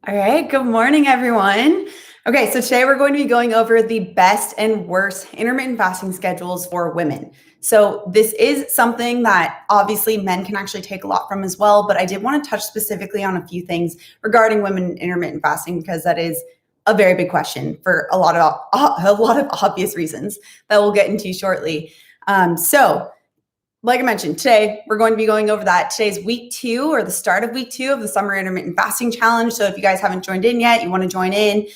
All right, good morning, everyone. Okay, so today we're going to be going over the best and worst intermittent fasting schedules for women. So this is something that obviously men can actually take a lot from as well, but I did want to touch specifically on a few things regarding women intermittent fasting because that is a very big question for a lot of obvious reasons that we'll get into shortly. Like I mentioned, today we're going to be going over that. Today's week 2 or the start of week 2 of the Summer Intermittent Fasting Challenge. So if you guys haven't joined in yet, you want to join in,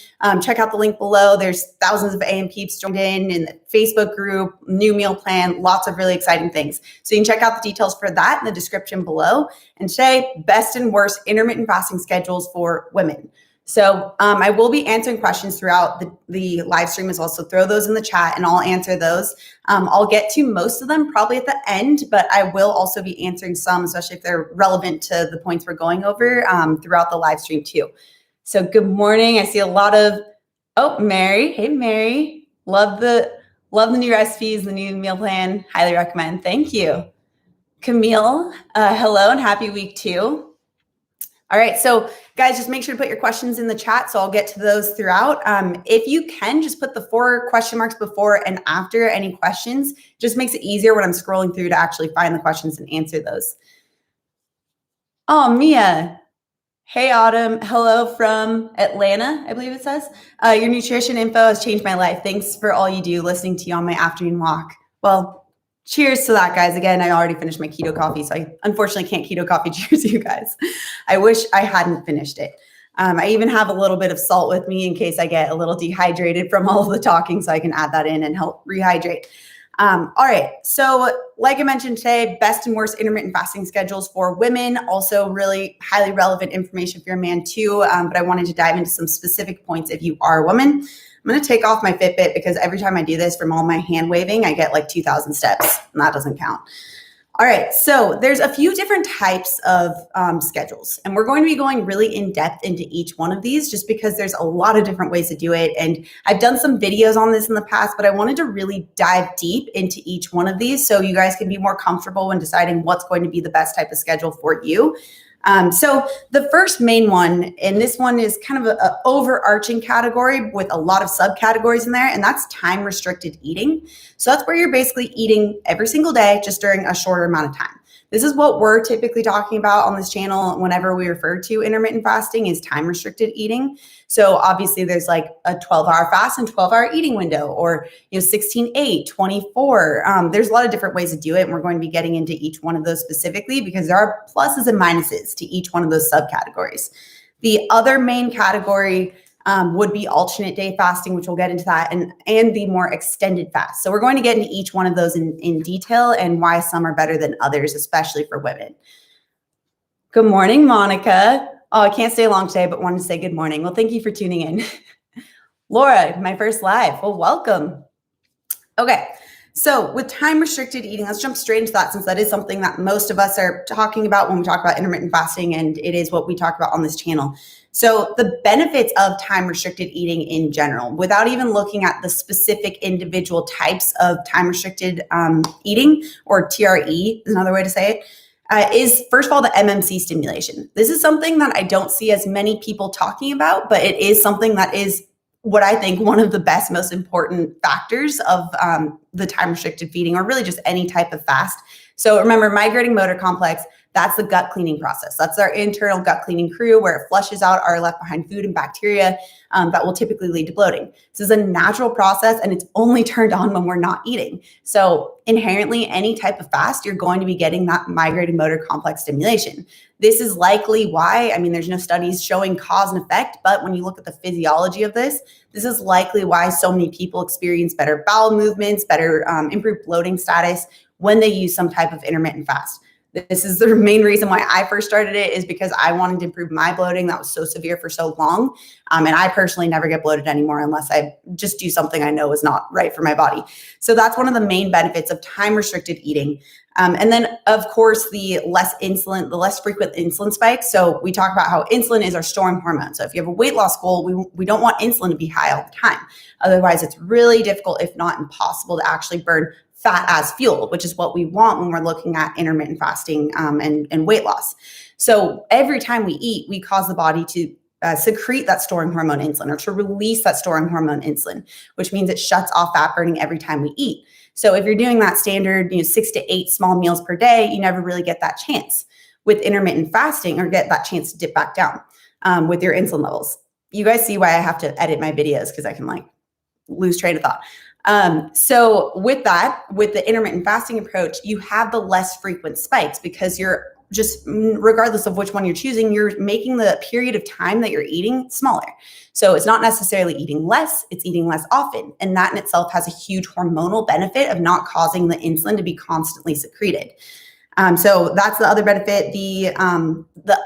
check out the link below. There's thousands of AM peeps joined in the Facebook group, new meal plan, lots of really exciting things. So you can check out the details for that in the description below. And today, best and worst intermittent fasting schedules for women. So I will be answering questions throughout the live stream as well. So throw those in the chat and I'll answer those. I'll get to most of them probably at the end, but I will also be answering some, especially if they're relevant to the points we're going over throughout the live stream too. So good morning. I see a lot of, Mary. Hey, Mary. Love the new recipes, the new meal plan. Highly recommend. Thank you. Camille, hello and happy week 2. All right, so guys, just make sure to put your questions in the chat so I'll get to those throughout. If you can, just put the 4 question marks before and after any questions. Just makes it easier when I'm scrolling through to actually find the questions and answer those. Oh, Mia. Hey, Autumn. Hello from Atlanta, I believe it says. Your nutrition info has changed my life. Thanks for all you do, listening to you on my afternoon walk. Well, cheers to that, guys. Again, I already finished my keto coffee, so I unfortunately can't keto coffee cheers you guys. I wish I hadn't finished it. I even have a little bit of salt with me in case I get a little dehydrated from all of the talking, so I can add that in and help rehydrate. All right, so like I mentioned today, best and worst intermittent fasting schedules for women, also really highly relevant information if you're a man too, but I wanted to dive into some specific points if you are a woman. I'm going to take off my Fitbit because every time I do this from all my hand waving, I get like 2,000 steps, and that doesn't count. All right, so there's a few different types of schedules, and we're going to be going really in depth into each one of these just because there's a lot of different ways to do it. And I've done some videos on this in the past, but I wanted to really dive deep into each one of these so you guys can be more comfortable when deciding what's going to be the best type of schedule for you. So the first main one, and this one is kind of an overarching category with a lot of subcategories in there, and that's time restricted eating. So that's where you're basically eating every single day, just during a shorter amount of time. This is what we're typically talking about on this channel whenever we refer to intermittent fasting is time restricted eating. So obviously there's like a 12-hour fast and 12-hour eating window, or 16-8, 24. There's a lot of different ways to do it, and we're going to be getting into each one of those specifically because there are pluses and minuses to each one of those subcategories. The other main category would be alternate day fasting, which we'll get into that, and the more extended fast. So we're going to get into each one of those in detail and why some are better than others, especially for women. Good morning, Monica. Oh, I can't stay long today, but wanted to say good morning. Well, thank you for tuning in. Laura, my first live. Well, welcome. Okay. So with time restricted eating, let's jump straight into that since that is something that most of us are talking about when we talk about intermittent fasting, and it is what we talk about on this channel. So the benefits of time restricted eating in general, without even looking at the specific individual types of time restricted eating, or TRE is another way to say it, is first of all the MMC stimulation. This is something that I don't see as many people talking about, but it is something that is what I think one of the best, most important factors of the time restricted feeding, or really just any type of fast. So remember, migrating motor complex, that's the gut cleaning process. That's our internal gut cleaning crew where it flushes out our left behind food and bacteria that will typically lead to bloating. This is a natural process, and it's only turned on when we're not eating. So inherently, any type of fast, you're going to be getting that migrating motor complex stimulation. This is likely why, there's no studies showing cause and effect, but when you look at the physiology of this is likely why so many people experience better bowel movements, better improved bloating status when they use some type of intermittent fast. This is the main reason why I first started it, is because I wanted to improve my bloating that was so severe for so long. And I personally never get bloated anymore unless I just do something I know is not right for my body. So that's one of the main benefits of time restricted eating. And then of course, the less frequent insulin spikes. So we talk about how insulin is our storing hormone. So if you have a weight loss goal, we don't want insulin to be high all the time. Otherwise, it's really difficult, if not impossible, to actually burn fat as fuel, which is what we want when we're looking at intermittent fasting and weight loss. So every time we eat, we cause the body to secrete that storing hormone insulin, or to release that storing hormone insulin, which means it shuts off fat burning every time we eat. So if you're doing that standard, 6 to 8 small meals per day, you never really get that chance with intermittent fasting, or get that chance to dip back down with your insulin levels. You guys see why I have to edit my videos, because I can lose train of thought. So with the intermittent fasting approach, you have the less frequent spikes, because you're just, regardless of which one you're choosing, you're making the period of time that you're eating smaller. So it's not necessarily eating less, it's eating less often. And that in itself has a huge hormonal benefit of not causing the insulin to be constantly secreted. So that's the other benefit. The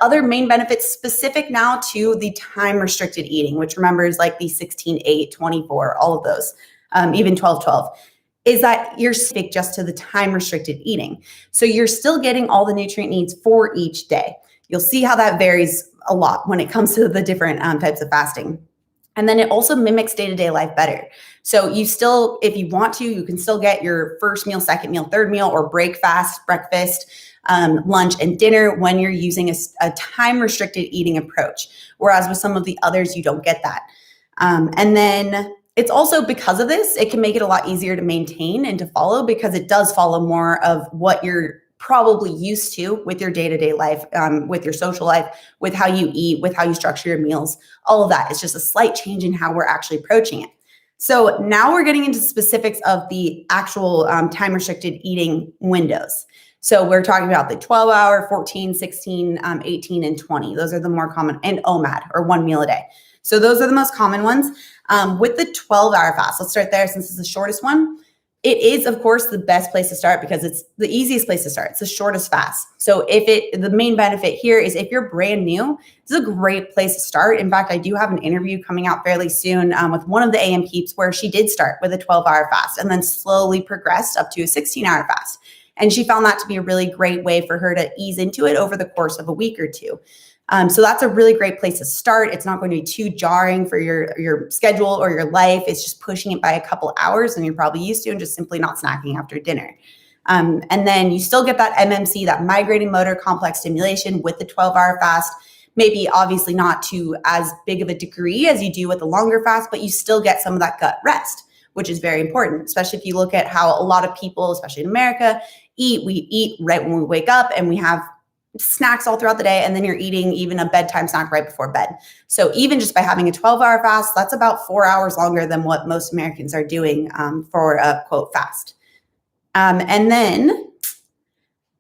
other main benefit specific now to the time restricted eating, which remember is like the 16, 8, 24, all of those, even 12, 12, is that you're specific just to the time restricted eating. So you're still getting all the nutrient needs for each day. You'll see how that varies a lot when it comes to the different types of fasting. And then it also mimics day-to-day life better. So you still, if you want to, you can still get your first meal, second meal, third meal, or break fast, breakfast, lunch, and dinner when you're using a time-restricted eating approach. Whereas with some of the others, you don't get that. And then it's also, because of this, it can make it a lot easier to maintain and to follow, because it does follow more of what you're probably used to with your day-to-day life, with your social life, with how you eat, with how you structure your meals, all of that. It's just a slight change in how we're actually approaching it. So now we're getting into specifics of the actual time-restricted eating windows. So we're talking about the 12-hour, 14, 16, 18, and 20. Those are the more common, and OMAD, or 1 meal a day. So those are the most common ones. With the 12-hour fast, let's start there since it's the shortest one. It is, of course, the best place to start because it's the easiest place to start. It's the shortest fast. So the main benefit here is if you're brand new, this is a great place to start. In fact, I do have an interview coming out fairly soon with one of the AM peeps where she did start with a 12-hour fast and then slowly progressed up to a 16-hour fast. And she found that to be a really great way for her to ease into it over the course of a week or two. So that's a really great place to start. It's not going to be too jarring for your schedule or your life. It's just pushing it by a couple hours and you're probably used to, and just simply not snacking after dinner. And then you still get that MMC, that migrating motor complex stimulation with the 12-hour fast. Maybe obviously not to as big of a degree as you do with the longer fast, but you still get some of that gut rest, which is very important, especially if you look at how a lot of people, especially in America, eat. We eat right when we wake up and we have snacks all throughout the day, and then you're eating even a bedtime snack right before bed. So even just by having a 12-hour fast, that's about 4 hours longer than what most Americans are doing for a quote fast. And then,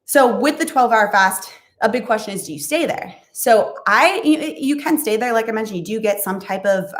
so with the 12-hour fast, a big question is, do you stay there? So you can stay there. Like I mentioned, you do get some type of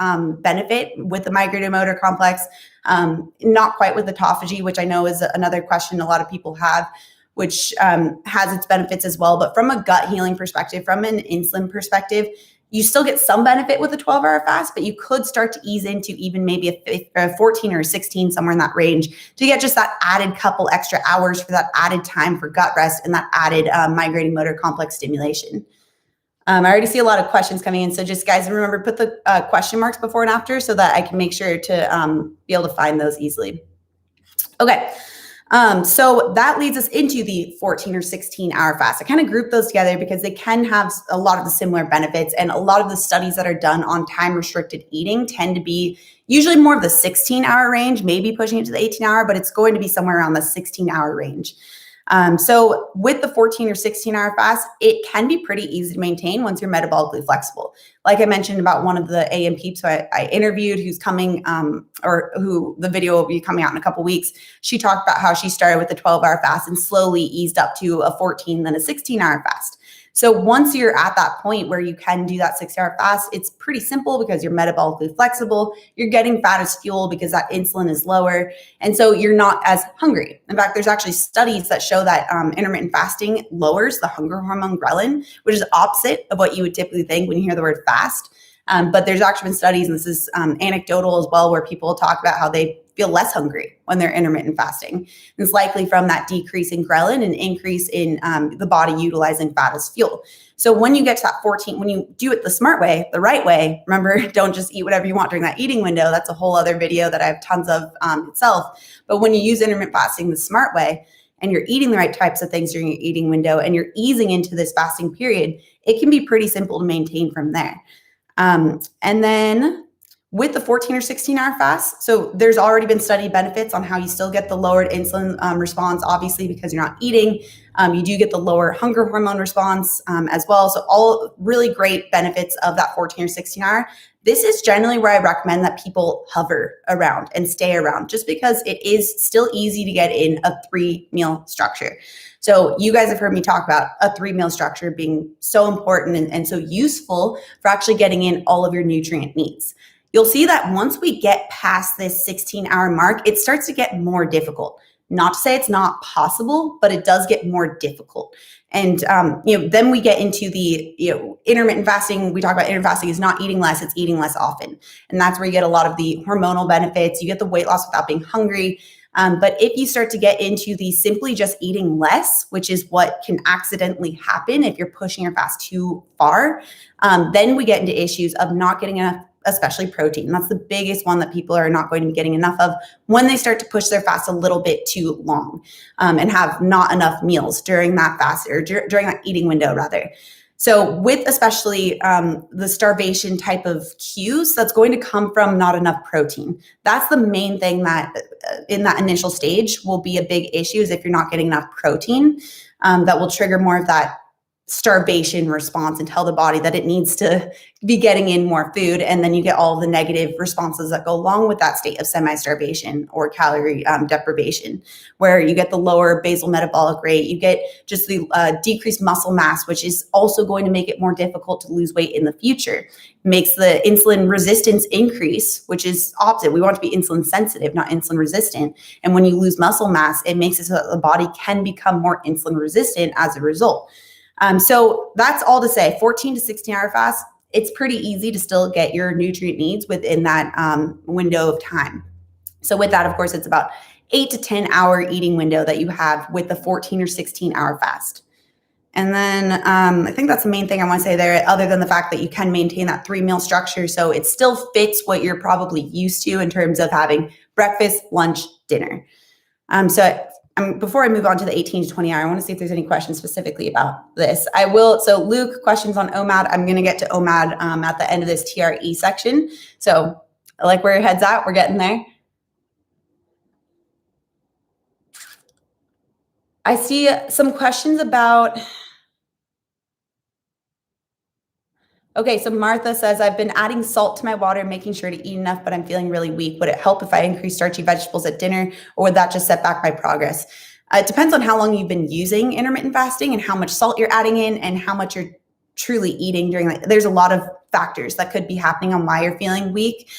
benefit with the migrating motor complex, not quite with autophagy, which I know is another question a lot of people have, which has its benefits as well. But from a gut healing perspective, from an insulin perspective, you still get some benefit with a 12-hour fast, but you could start to ease into even maybe a 14 or a 16, somewhere in that range, to get just that added couple extra hours for that added time for gut rest and that added migrating motor complex stimulation. I already see a lot of questions coming in. So just guys, remember, put the question marks before and after so that I can make sure to be able to find those easily. Okay. So that leads us into the 14 or 16-hour fast. I kind of group those together because they can have a lot of the similar benefits, and a lot of the studies that are done on time-restricted eating tend to be usually more of the 16-hour range, maybe pushing it to the 18-hour, but it's going to be somewhere around the 16-hour range. So with the 14 or 16-hour fast, it can be pretty easy to maintain once you're metabolically flexible. Like I mentioned about one of the AM peeps I interviewed who's coming, or who the video will be coming out in a couple weeks. She talked about how she started with a 12-hour fast and slowly eased up to a 14, then a 16-hour fast. So once you're at that point where you can do that 6-hour fast, it's pretty simple because you're metabolically flexible. You're getting fat as fuel because that insulin is lower. And so you're not as hungry. In fact, there's actually studies that show that intermittent fasting lowers the hunger hormone ghrelin, which is opposite of what you would typically think when you hear the word fast. But there's actually been studies, and this is anecdotal as well, where people talk about how they feel less hungry when they're intermittent fasting. And it's likely from that decrease in ghrelin and increase in the body utilizing fat as fuel. So when you get to that 14, when you do it the smart way, the right way, remember, don't just eat whatever you want during that eating window. That's a whole other video that I have tons of itself. But when you use intermittent fasting the smart way, and you're eating the right types of things during your eating window, and you're easing into this fasting period, it can be pretty simple to maintain from there. And then with the 14 or 16-hour fast, so there's already been study benefits on how you still get the lowered insulin response, obviously, because you're not eating. You do get the lower hunger hormone response as well. So all really great benefits of that 14 or 16-hour. This is generally where I recommend that people hover around and stay around, just because it is still easy to get in a 3-meal structure. So you guys have heard me talk about a 3-meal structure being so important and so useful for actually getting in all of your nutrient needs. You'll see that once we get past this 16-hour mark, it starts to get more difficult. Not to say it's not possible, but it does get more difficult. And then we get into the intermittent fasting. We talk about intermittent fasting is not eating less; it's eating less often, and that's where you get a lot of the hormonal benefits. You get the weight loss without being hungry. But if you start to get into the simply just eating less, which is what can accidentally happen if you're pushing your fast too far, then we get into issues of not getting enough, especially protein. And that's the biggest one that people are not going to be getting enough of when they start to push their fast a little bit too long and have not enough meals during that fast or during that eating window rather. So with especially the starvation type of cues, that's going to come from not enough protein. That's the main thing that in that initial stage will be a big issue, is if you're not getting enough protein, that will trigger more of that starvation response and tell the body that it needs to be getting in more food. And then you get all the negative responses that go along with that state of semi-starvation or calorie deprivation, where you get the lower basal metabolic rate, you get just the decreased muscle mass, which is also going to make it more difficult to lose weight in the future. Makes the insulin resistance increase, which is opposite. We want to be insulin sensitive, not insulin resistant. And when you lose muscle mass, it makes it so that the body can become more insulin resistant as a result. So that's all to say, 14 to 16-hour fast, it's pretty easy to still get your nutrient needs within that window of time. So with that, of course, it's about 8 to 10-hour eating window that you have with the 14 or 16-hour fast. And then I think that's the main thing I want to say there, other than the fact that you can maintain that 3-meal structure. So it still fits what you're probably used to in terms of having breakfast, lunch, dinner. Before I move on to the 18 to 20 hour, I want to see if there's any questions specifically about this. I will. So Luke, questions on OMAD. I'm going to get to OMAD at the end of this TRE section. So I like where your head's at. We're getting there. I see some questions about. Okay, so Martha says, I've been adding salt to my water, making sure to eat enough, but I'm feeling really weak. Would it help if I increase starchy vegetables at dinner, or would that just set back my progress? It depends on how long you've been using intermittent fasting and how much salt you're adding in and how much you're truly eating during that. There's a lot of factors that could be happening on why you're feeling weak.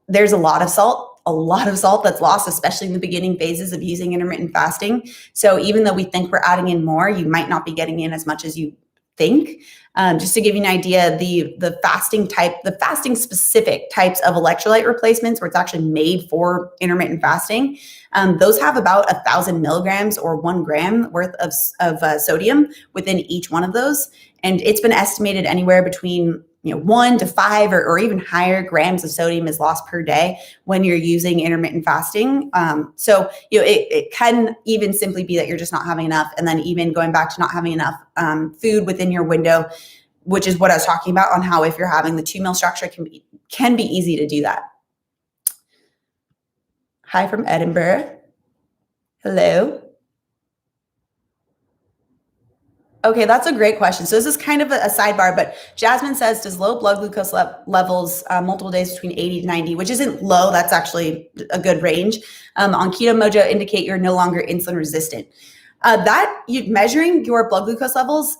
There's a lot of salt that's lost, especially in the beginning phases of using intermittent fasting. So even though we think we're adding in more, you might not be getting in as much as you think. Just to give you an idea, the fasting specific types of electrolyte replacements, where it's actually made for intermittent fasting, those have about 1,000 milligrams or 1 gram worth of sodium within each one of those. And it's been estimated anywhere between 1 to 5 or even higher grams of sodium is lost per day when you're using intermittent fasting. So it can even simply be that you're just not having enough, and then even going back to not having enough food within your window, which is what I was talking about on how if you're having the 2-meal structure, it can be easy to do that. Hi from Edinburgh. Hello. Okay, that's a great question. So this is kind of a sidebar, but Jasmine says, does low blood glucose levels multiple days between 80 to 90, which isn't low, that's actually a good range, on Keto Mojo indicate you're no longer insulin resistant? Measuring your blood glucose levels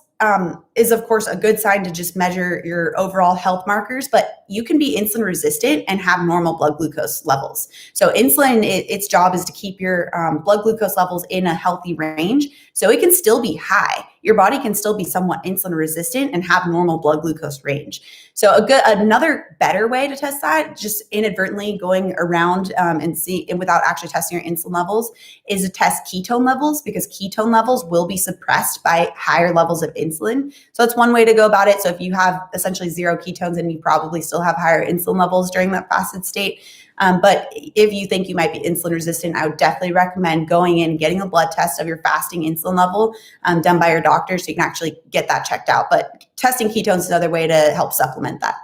is of course a good sign to just measure your overall health markers, but you can be insulin resistant and have normal blood glucose levels. So insulin, its job is to keep your blood glucose levels in a healthy range. So it can still be high. Your body can still be somewhat insulin resistant and have normal blood glucose range. So another better way to test that, just inadvertently going around and without actually testing your insulin levels, is to test ketone levels, because ketone levels will be suppressed by higher levels of insulin. So that's one way to go about it. So if you have essentially 0 ketones, and you probably still have higher insulin levels during that fasted state. But if you think you might be insulin resistant, I would definitely recommend going in, getting a blood test of your fasting insulin level done by your doctor, so you can actually get that checked out. But testing ketones is another way to help supplement that.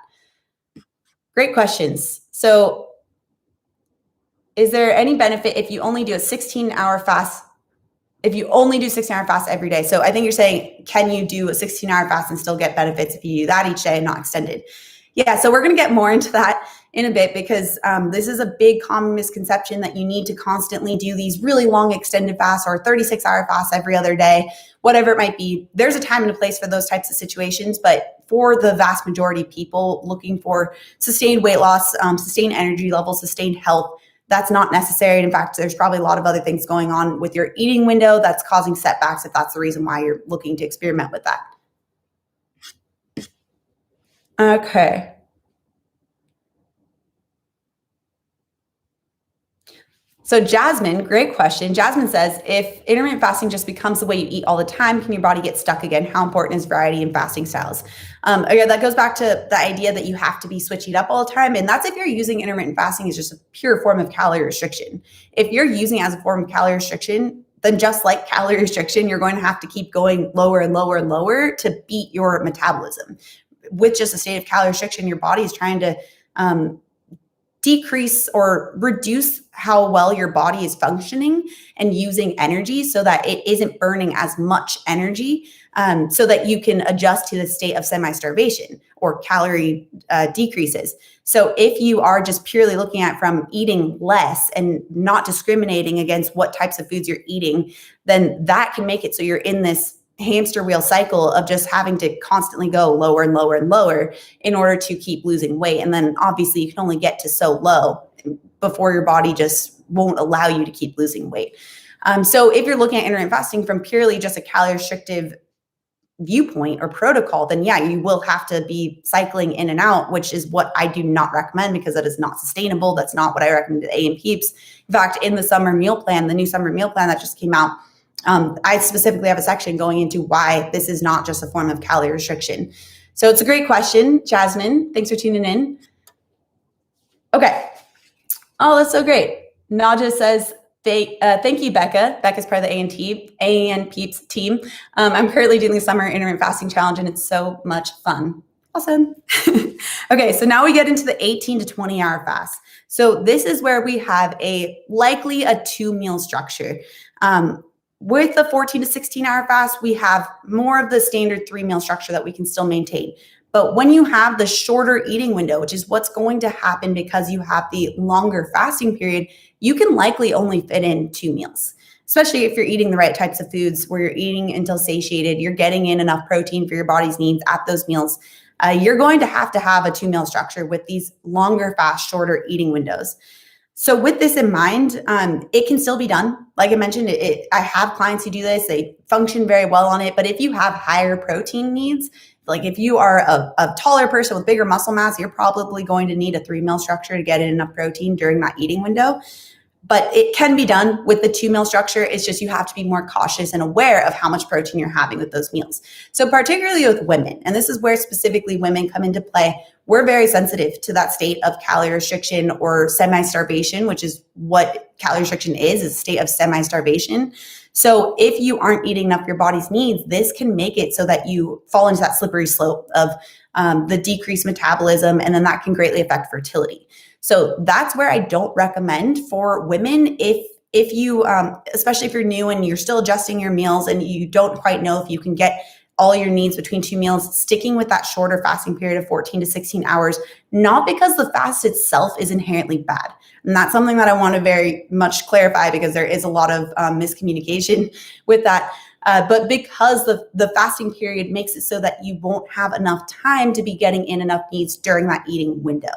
Great questions. So is there any benefit if you only do a 16-hour fast? If you only do 16-hour fast every day? So I think you're saying, can you do a 16-hour fast and still get benefits if you do that each day and not extended? Yeah, so we're going to get more into that in a bit because this is a big common misconception that you need to constantly do these really long extended fasts or 36-hour fasts every other day, whatever it might be. There's a time and a place for those types of situations, but for the vast majority of people looking for sustained weight loss, sustained energy levels, sustained health, that's not necessary. In fact, there's probably a lot of other things going on with your eating window that's causing setbacks if that's the reason why you're looking to experiment with that. Okay. So Jasmine, great question. Jasmine says, if intermittent fasting just becomes the way you eat all the time, can your body get stuck again? How important is variety in fasting styles? Again, that goes back to the idea that you have to be switching up all the time. And that's if you're using intermittent fasting as just a pure form of calorie restriction. If you're using it as a form of calorie restriction, then just like calorie restriction, you're going to have to keep going lower and lower and lower to beat your metabolism. With just a state of calorie restriction, your body is trying to decrease or reduce how well your body is functioning and using energy so that it isn't burning as much energy, so that you can adjust to the state of semi-starvation or calorie decreases. So if you are just purely looking at from eating less and not discriminating against what types of foods you're eating, then that can make it so you're in this hamster wheel cycle of just having to constantly go lower and lower and lower in order to keep losing weight. And then obviously you can only get to so low before your body just won't allow you to keep losing weight. So if you're looking at intermittent fasting from purely just a calorie restrictive viewpoint or protocol, then yeah, you will have to be cycling in and out, which is what I do not recommend because that is not sustainable. That's not what I recommend to A and Peeps. In fact, in the summer meal plan, the new summer meal plan that just came out, I specifically have a section going into why this is not just a form of calorie restriction. So it's a great question, Jasmine. Thanks for tuning in. Okay. Oh, that's so great. Naja says, thank you, Becca. Becca's part of the A and Peeps team. I'm currently doing the summer intermittent fasting challenge and it's so much fun. Awesome. Okay, so now we get into the 18 to 20 hour fast. So this is where we have likely a 2-meal structure. With the 14 to 16 hour fast, we have more of the standard 3-meal structure that we can still maintain. But when you have the shorter eating window, which is what's going to happen because you have the longer fasting period, you can likely only fit in 2 meals, especially if you're eating the right types of foods where you're eating until satiated, you're getting in enough protein for your body's needs at those meals. You're going to have a 2-meal structure with these longer fast, shorter eating windows. So with this in mind, it can still be done. Like I mentioned, I have clients who do this. They function very well on it. But if you have higher protein needs, like if you are a taller person with bigger muscle mass, you're probably going to need a 3-meal structure to get in enough protein during that eating window. But it can be done with the 2-meal structure. It's just you have to be more cautious and aware of how much protein you're having with those meals. So particularly with women, and this is where specifically women come into play, we're very sensitive to that state of calorie restriction or semi-starvation, which is what calorie restriction is a state of semi-starvation. So if you aren't eating enough your body's needs, this can make it so that you fall into that slippery slope of the decreased metabolism, and then that can greatly affect fertility. So that's where I don't recommend for women if you, especially if you're new and you're still adjusting your meals and you don't quite know if you can get all your needs between 2 meals, sticking with that shorter fasting period of 14 to 16 hours, not because the fast itself is inherently bad. And that's something that I want to very much clarify because there is a lot of miscommunication with that. But because the fasting period makes it so that you won't have enough time to be getting in enough needs during that eating window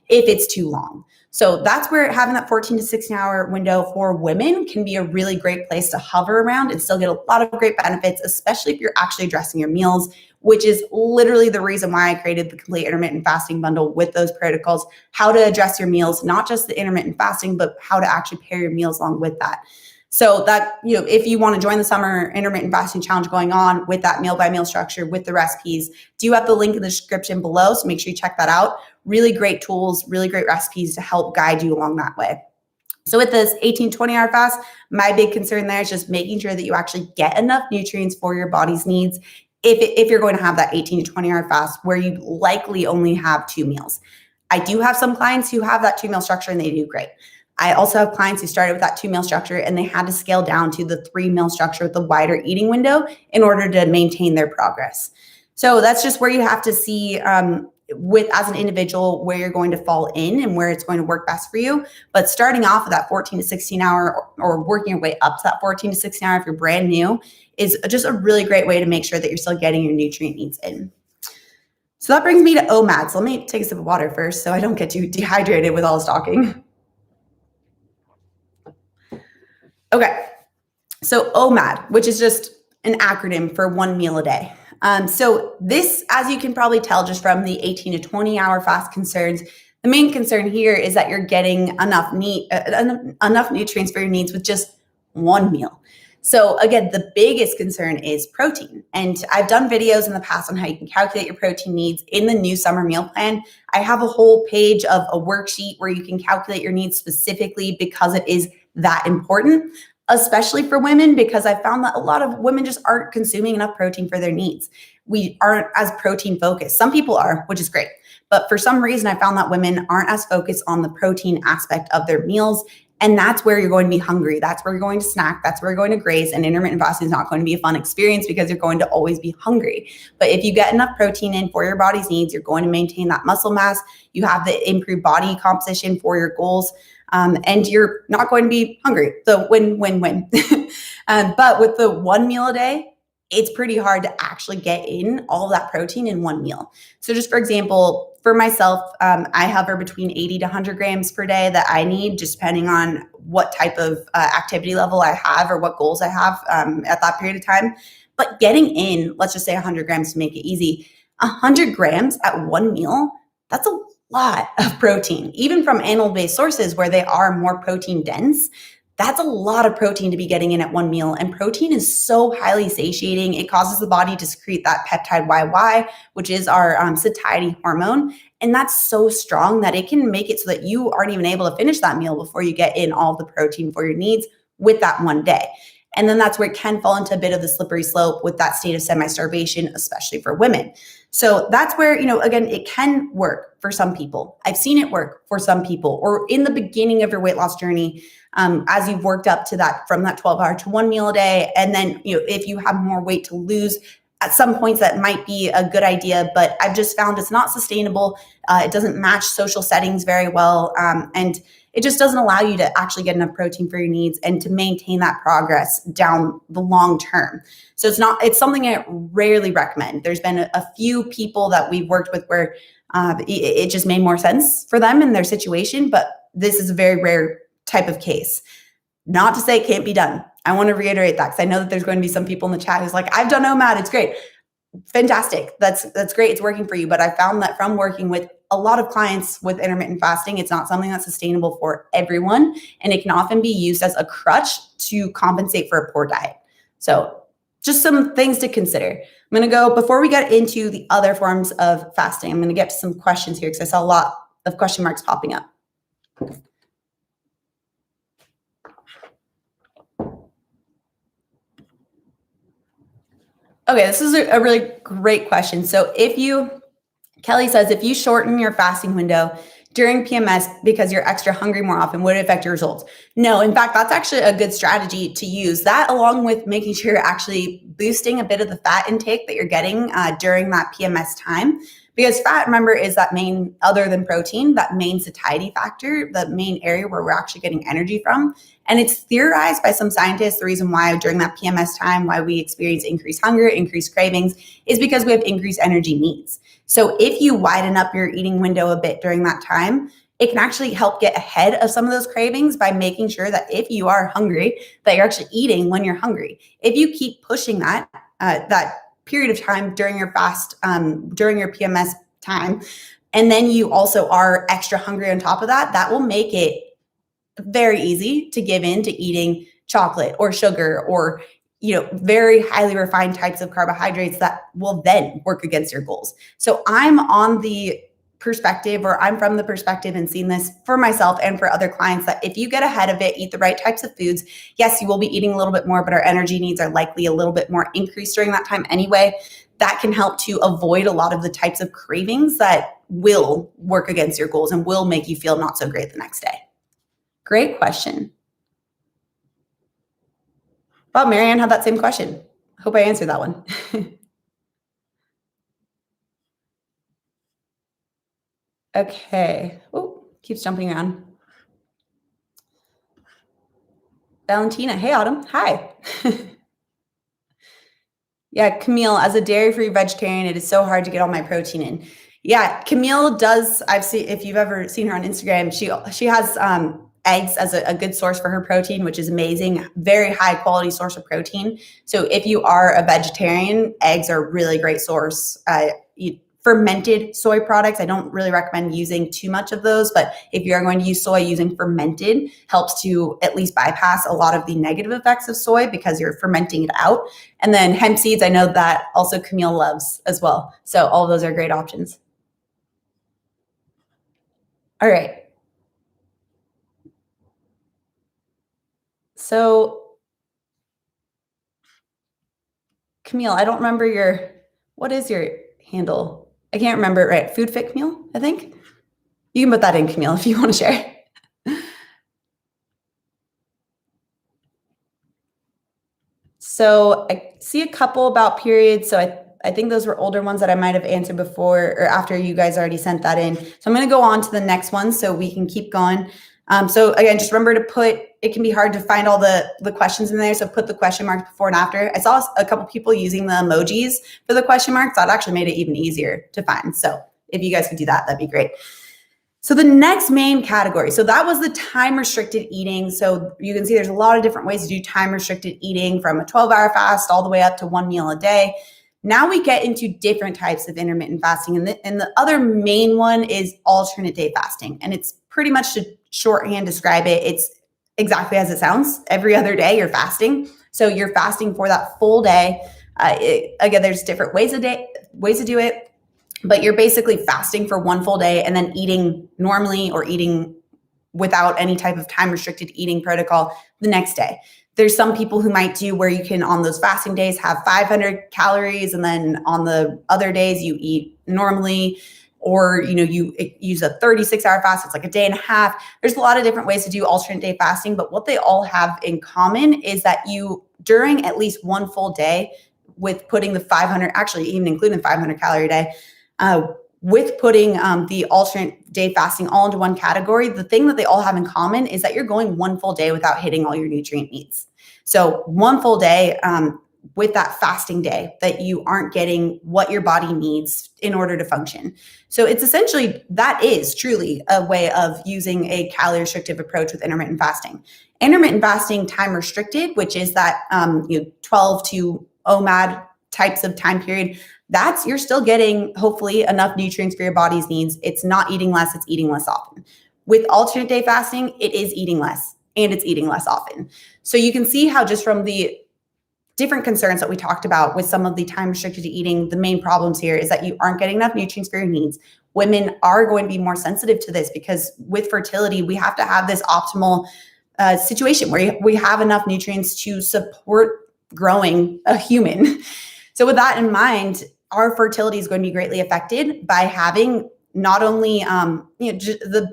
if it's too long. So that's where having that 14 to 16 hour window for women can be a really great place to hover around and still get a lot of great benefits, especially if you're actually addressing your meals, which is literally the reason why I created the complete intermittent fasting bundle with those protocols, how to address your meals, not just the intermittent fasting, but how to actually pair your meals along with that. So that, if you want to join the summer intermittent fasting challenge going on with that meal by meal structure, with the recipes, do have the link in the description below. So make sure you check that out. Really great tools, really great recipes to help guide you along that way. So with this 18-20 hour fast, my big concern there is just making sure that you actually get enough nutrients for your body's needs if you're going to have that 18 to 20 hour fast where you likely only have 2 meals. I do have some clients who have that 2 meal structure and they do great. I also have clients who started with that 2 meal structure and they had to scale down to the 3 meal structure with the wider eating window in order to maintain their progress. So that's just where you have to see as an individual where you're going to fall in and where it's going to work best for you. But starting off with that 14 to 16 hour or working your way up to that 14 to 16 hour if you're brand new is just a really great way to make sure that you're still getting your nutrient needs in. So that brings me to OMAD. So let me take a sip of water first so I don't get too dehydrated with all this talking. Okay, so OMAD, which is just an acronym for 1 meal a day. So this, as you can probably tell just from the 18 to 20 hour fast concerns, the main concern here is that you're getting enough nutrients for your needs with just 1 meal. So again, the biggest concern is protein. And I've done videos in the past on how you can calculate your protein needs in the new summer meal plan. I have a whole page of a worksheet where you can calculate your needs specifically because it is that important, especially for women, because I found that a lot of women just aren't consuming enough protein for their needs. We aren't as protein focused. Some people are, which is great. But for some reason, I found that women aren't as focused on the protein aspect of their meals. And that's where you're going to be hungry. That's where you're going to snack. That's where you're going to graze. And intermittent fasting is not going to be a fun experience because you're going to always be hungry. But if you get enough protein in for your body's needs, you're going to maintain that muscle mass. You have the improved body composition for your goals. And you're not going to be hungry. So win, win, win. But with the 1 meal a day, it's pretty hard to actually get in all of that protein in 1 meal. So just for example, for myself, I hover between 80 to 100 grams per day that I need, just depending on what type of activity level I have or what goals I have at that period of time. But getting in, let's just say 100 grams to make it easy, 100 grams at 1 meal, that's a lot of protein. Even from animal-based sources where they are more protein dense, that's a lot of protein to be getting in at 1 meal. And protein is so highly satiating. It causes the body to secrete that peptide YY, which is our satiety hormone. And that's so strong that it can make it so that you aren't even able to finish that meal before you get in all the protein for your needs with that one day. And then that's where it can fall into a bit of the slippery slope with that state of semi-starvation, especially for women. So that's where, again, it can work for some people. I've seen it work for some people, or in the beginning of your weight loss journey, as you've worked up to that, from that 12-hour to 1 meal a day. And then, if you have more weight to lose, at some points that might be a good idea, but I've just found it's not sustainable. It doesn't match social settings very well. And it just doesn't allow you to actually get enough protein for your needs and to maintain that progress down the long term. So it's something I rarely recommend. There's been a few people that we've worked with where it just made more sense for them in their situation, but this is a very rare type of case. Not to say it can't be done. I want to reiterate that because I know that there's going to be some people in the chat who's like, I've done OMAD, it's great. Fantastic. That's great. It's working for you. But I found that from working with a lot of clients with intermittent fasting, it's not something that's sustainable for everyone. And it can often be used as a crutch to compensate for a poor diet. So just some things to consider. I'm going to go, before we get into the other forms of fasting, I'm going to get to some questions here because I saw a lot of question marks popping up. Okay, this is a really great question. So Kelly says, if you shorten your fasting window during PMS because you're extra hungry more often, would it affect your results? No, in fact, that's actually a good strategy to use. That, along with making sure you're actually boosting a bit of the fat intake that you're getting during that PMS time. Because fat, remember, is that main, other than protein, that main satiety factor, the main area where we're actually getting energy from. And it's theorized by some scientists, the reason why during that PMS time, why we experience increased hunger, increased cravings, is because we have increased energy needs. So if you widen up your eating window a bit during that time, it can actually help get ahead of some of those cravings by making sure that if you are hungry, that you're actually eating when you're hungry. If you keep pushing that period of time during your fast, during your PMS time, and then you also are extra hungry on top of that, that will make it very easy to give in to eating chocolate or sugar or very highly refined types of carbohydrates that will then work against your goals. So I'm from the perspective and seen this for myself and for other clients, that if you get ahead of it, eat the right types of foods, yes, you will be eating a little bit more, but our energy needs are likely a little bit more increased during that time anyway. That can help to avoid a lot of the types of cravings that will work against your goals and will make you feel not so great the next day? Great question. Well, Marianne had that same question. Hope I answered that one. Okay. Oh, keeps jumping around. Valentina. Hey, Autumn. Hi. Yeah, Camille, as a dairy-free vegetarian, it is so hard to get all my protein in. Yeah, Camille does. I've seen, if you've ever seen her on Instagram, she has eggs as a good source for her protein, which is amazing. Very high quality source of protein. So if you are a vegetarian, eggs are a really great source. Fermented soy products, I don't really recommend using too much of those, but if you're going to use soy, using fermented helps to at least bypass a lot of the negative effects of soy because you're fermenting it out. And then hemp seeds, I know that also Camille loves as well. So all of those are great options. All right. So Camille, I don't remember what is your handle? I can't remember it right. Food Fit Camille, I think. You can put that in, Camille, if you want to share. So I see a couple about periods. So I think those were older ones that I might have answered before or after you guys already sent that in. So I'm going to go on to the next one so we can keep going. So again, just remember to it can be hard to find all the questions in there. So put the question marks before and after. I saw a couple people using the emojis for the question marks. That actually made it even easier to find. So if you guys could do that, that'd be great. So the next main category, so that was the time restricted eating. So you can see there's a lot of different ways to do time restricted eating, from a 12-hour fast all the way up to 1 meal a day. Now we get into different types of intermittent fasting. And the other main one is alternate day fasting. And it's pretty much, to shorthand describe it, it's exactly as it sounds. Every other day you're fasting. So you're fasting for that full day. Again, there's different ways to do it. But you're basically fasting for one full day and then eating normally or eating without any type of time restricted eating protocol the next day. There's some people who might do where you can, on those fasting days, have 500 calories, and then on the other days you eat normally, or you use a 36-hour fast. It's like a day and a half. There's a lot of different ways to do alternate day fasting, but what they all have in common is that you, during at least one full day, with putting the 500, actually even including the 500 calorie day, with putting the alternate day fasting all into one category, the thing that they all have in common is that you're going one full day without hitting all your nutrient needs. So one full day with that fasting day that you aren't getting what your body needs in order to function. So it's essentially, that is truly a way of using a calorie restrictive approach with intermittent fasting. Intermittent fasting time restricted, which is that 12 to OMAD types of time period, you're still getting hopefully enough nutrients for your body's needs. It's not eating less, it's eating less often. With alternate day fasting, it is eating less and it's eating less often. So you can see how, just from the different concerns that we talked about with some of the time restricted eating, the main problems here is that you aren't getting enough nutrients for your needs. Women are going to be more sensitive to this because with fertility, we have to have this optimal situation where we have enough nutrients to support growing a human. So with that in mind, our fertility is going to be greatly affected by having not only the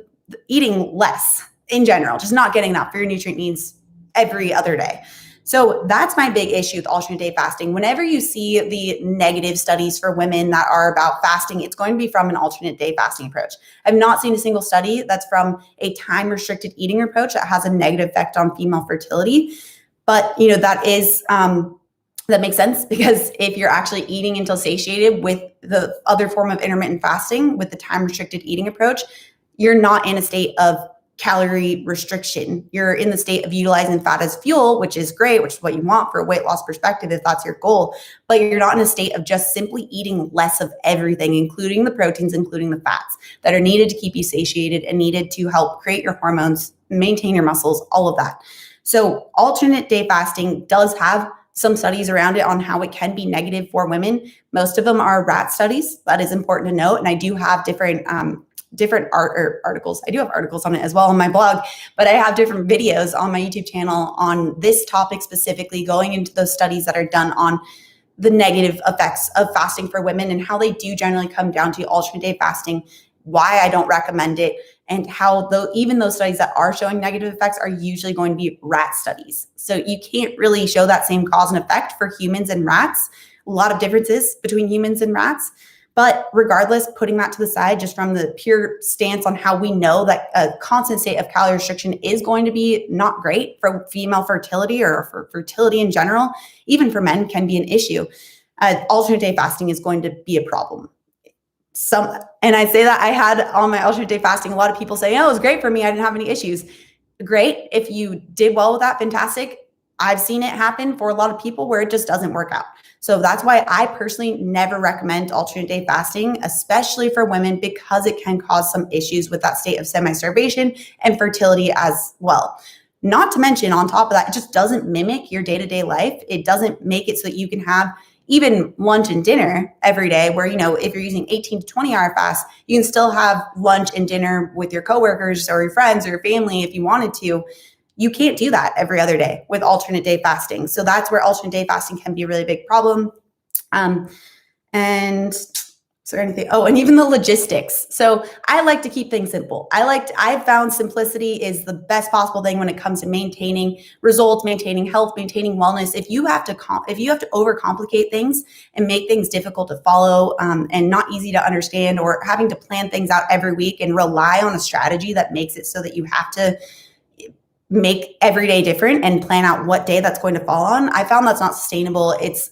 eating less in general, just not getting enough for your nutrient needs every other day. So that's my big issue with alternate day fasting. Whenever you see the negative studies for women that are about fasting, it's going to be from an alternate day fasting approach. I've not seen a single study that's from a time restricted eating approach that has a negative effect on female fertility. But that makes sense, because if you're actually eating until satiated with the other form of intermittent fasting, with the time restricted eating approach, you're not in a state of calorie restriction. You're in the state of utilizing fat as fuel, which is great, which is what you want for a weight loss perspective if that's your goal. But you're not in a state of just simply eating less of everything, including the proteins, including the fats that are needed to keep you satiated and needed to help create your hormones, maintain your muscles, all of that. So alternate day fasting does have some studies around it on how it can be negative for women. Most of them are rat studies. That is important to note. And I do have different articles. I do have articles on it as well on my blog, but I have different videos on my YouTube channel on this topic specifically, going into those studies that are done on the negative effects of fasting for women and how they do generally come down to alternate day fasting why I don't recommend it, and how even those studies that are showing negative effects are usually going to be rat studies. So you can't really show that same cause and effect for humans and rats. A lot of differences between humans and rats. But regardless, putting that to the side, just from the pure stance on how we know that a constant state of calorie restriction is going to be not great for female fertility or for fertility in general, even for men can be an issue. Alternate day fasting is going to be a problem. And I say that I had on my alternate day fasting, a lot of people say, oh, it was great for me. I didn't have any issues. Great. If you did well with that, fantastic. I've seen it happen for a lot of people where it just doesn't work out. So that's why I personally never recommend alternate day fasting, especially for women, because it can cause some issues with that state of semi-starvation and fertility as well. Not to mention, on top of that, it just doesn't mimic your day-to-day life. It doesn't make it so that you can have even lunch and dinner every day where, if you're using 18 to 20 hour fast, you can still have lunch and dinner with your coworkers or your friends or your family if you wanted to. You can't do that every other day with alternate day fasting. So that's where alternate day fasting can be a really big problem. And is there anything? Oh, and even the logistics. So I like to keep things simple. I've found simplicity is the best possible thing when it comes to maintaining results, maintaining health, maintaining wellness. If you have to overcomplicate things and make things difficult to follow and not easy to understand, or having to plan things out every week and rely on a strategy that makes it so that you have to make every day different and plan out what day that's going to fall on, I found that's not sustainable. It's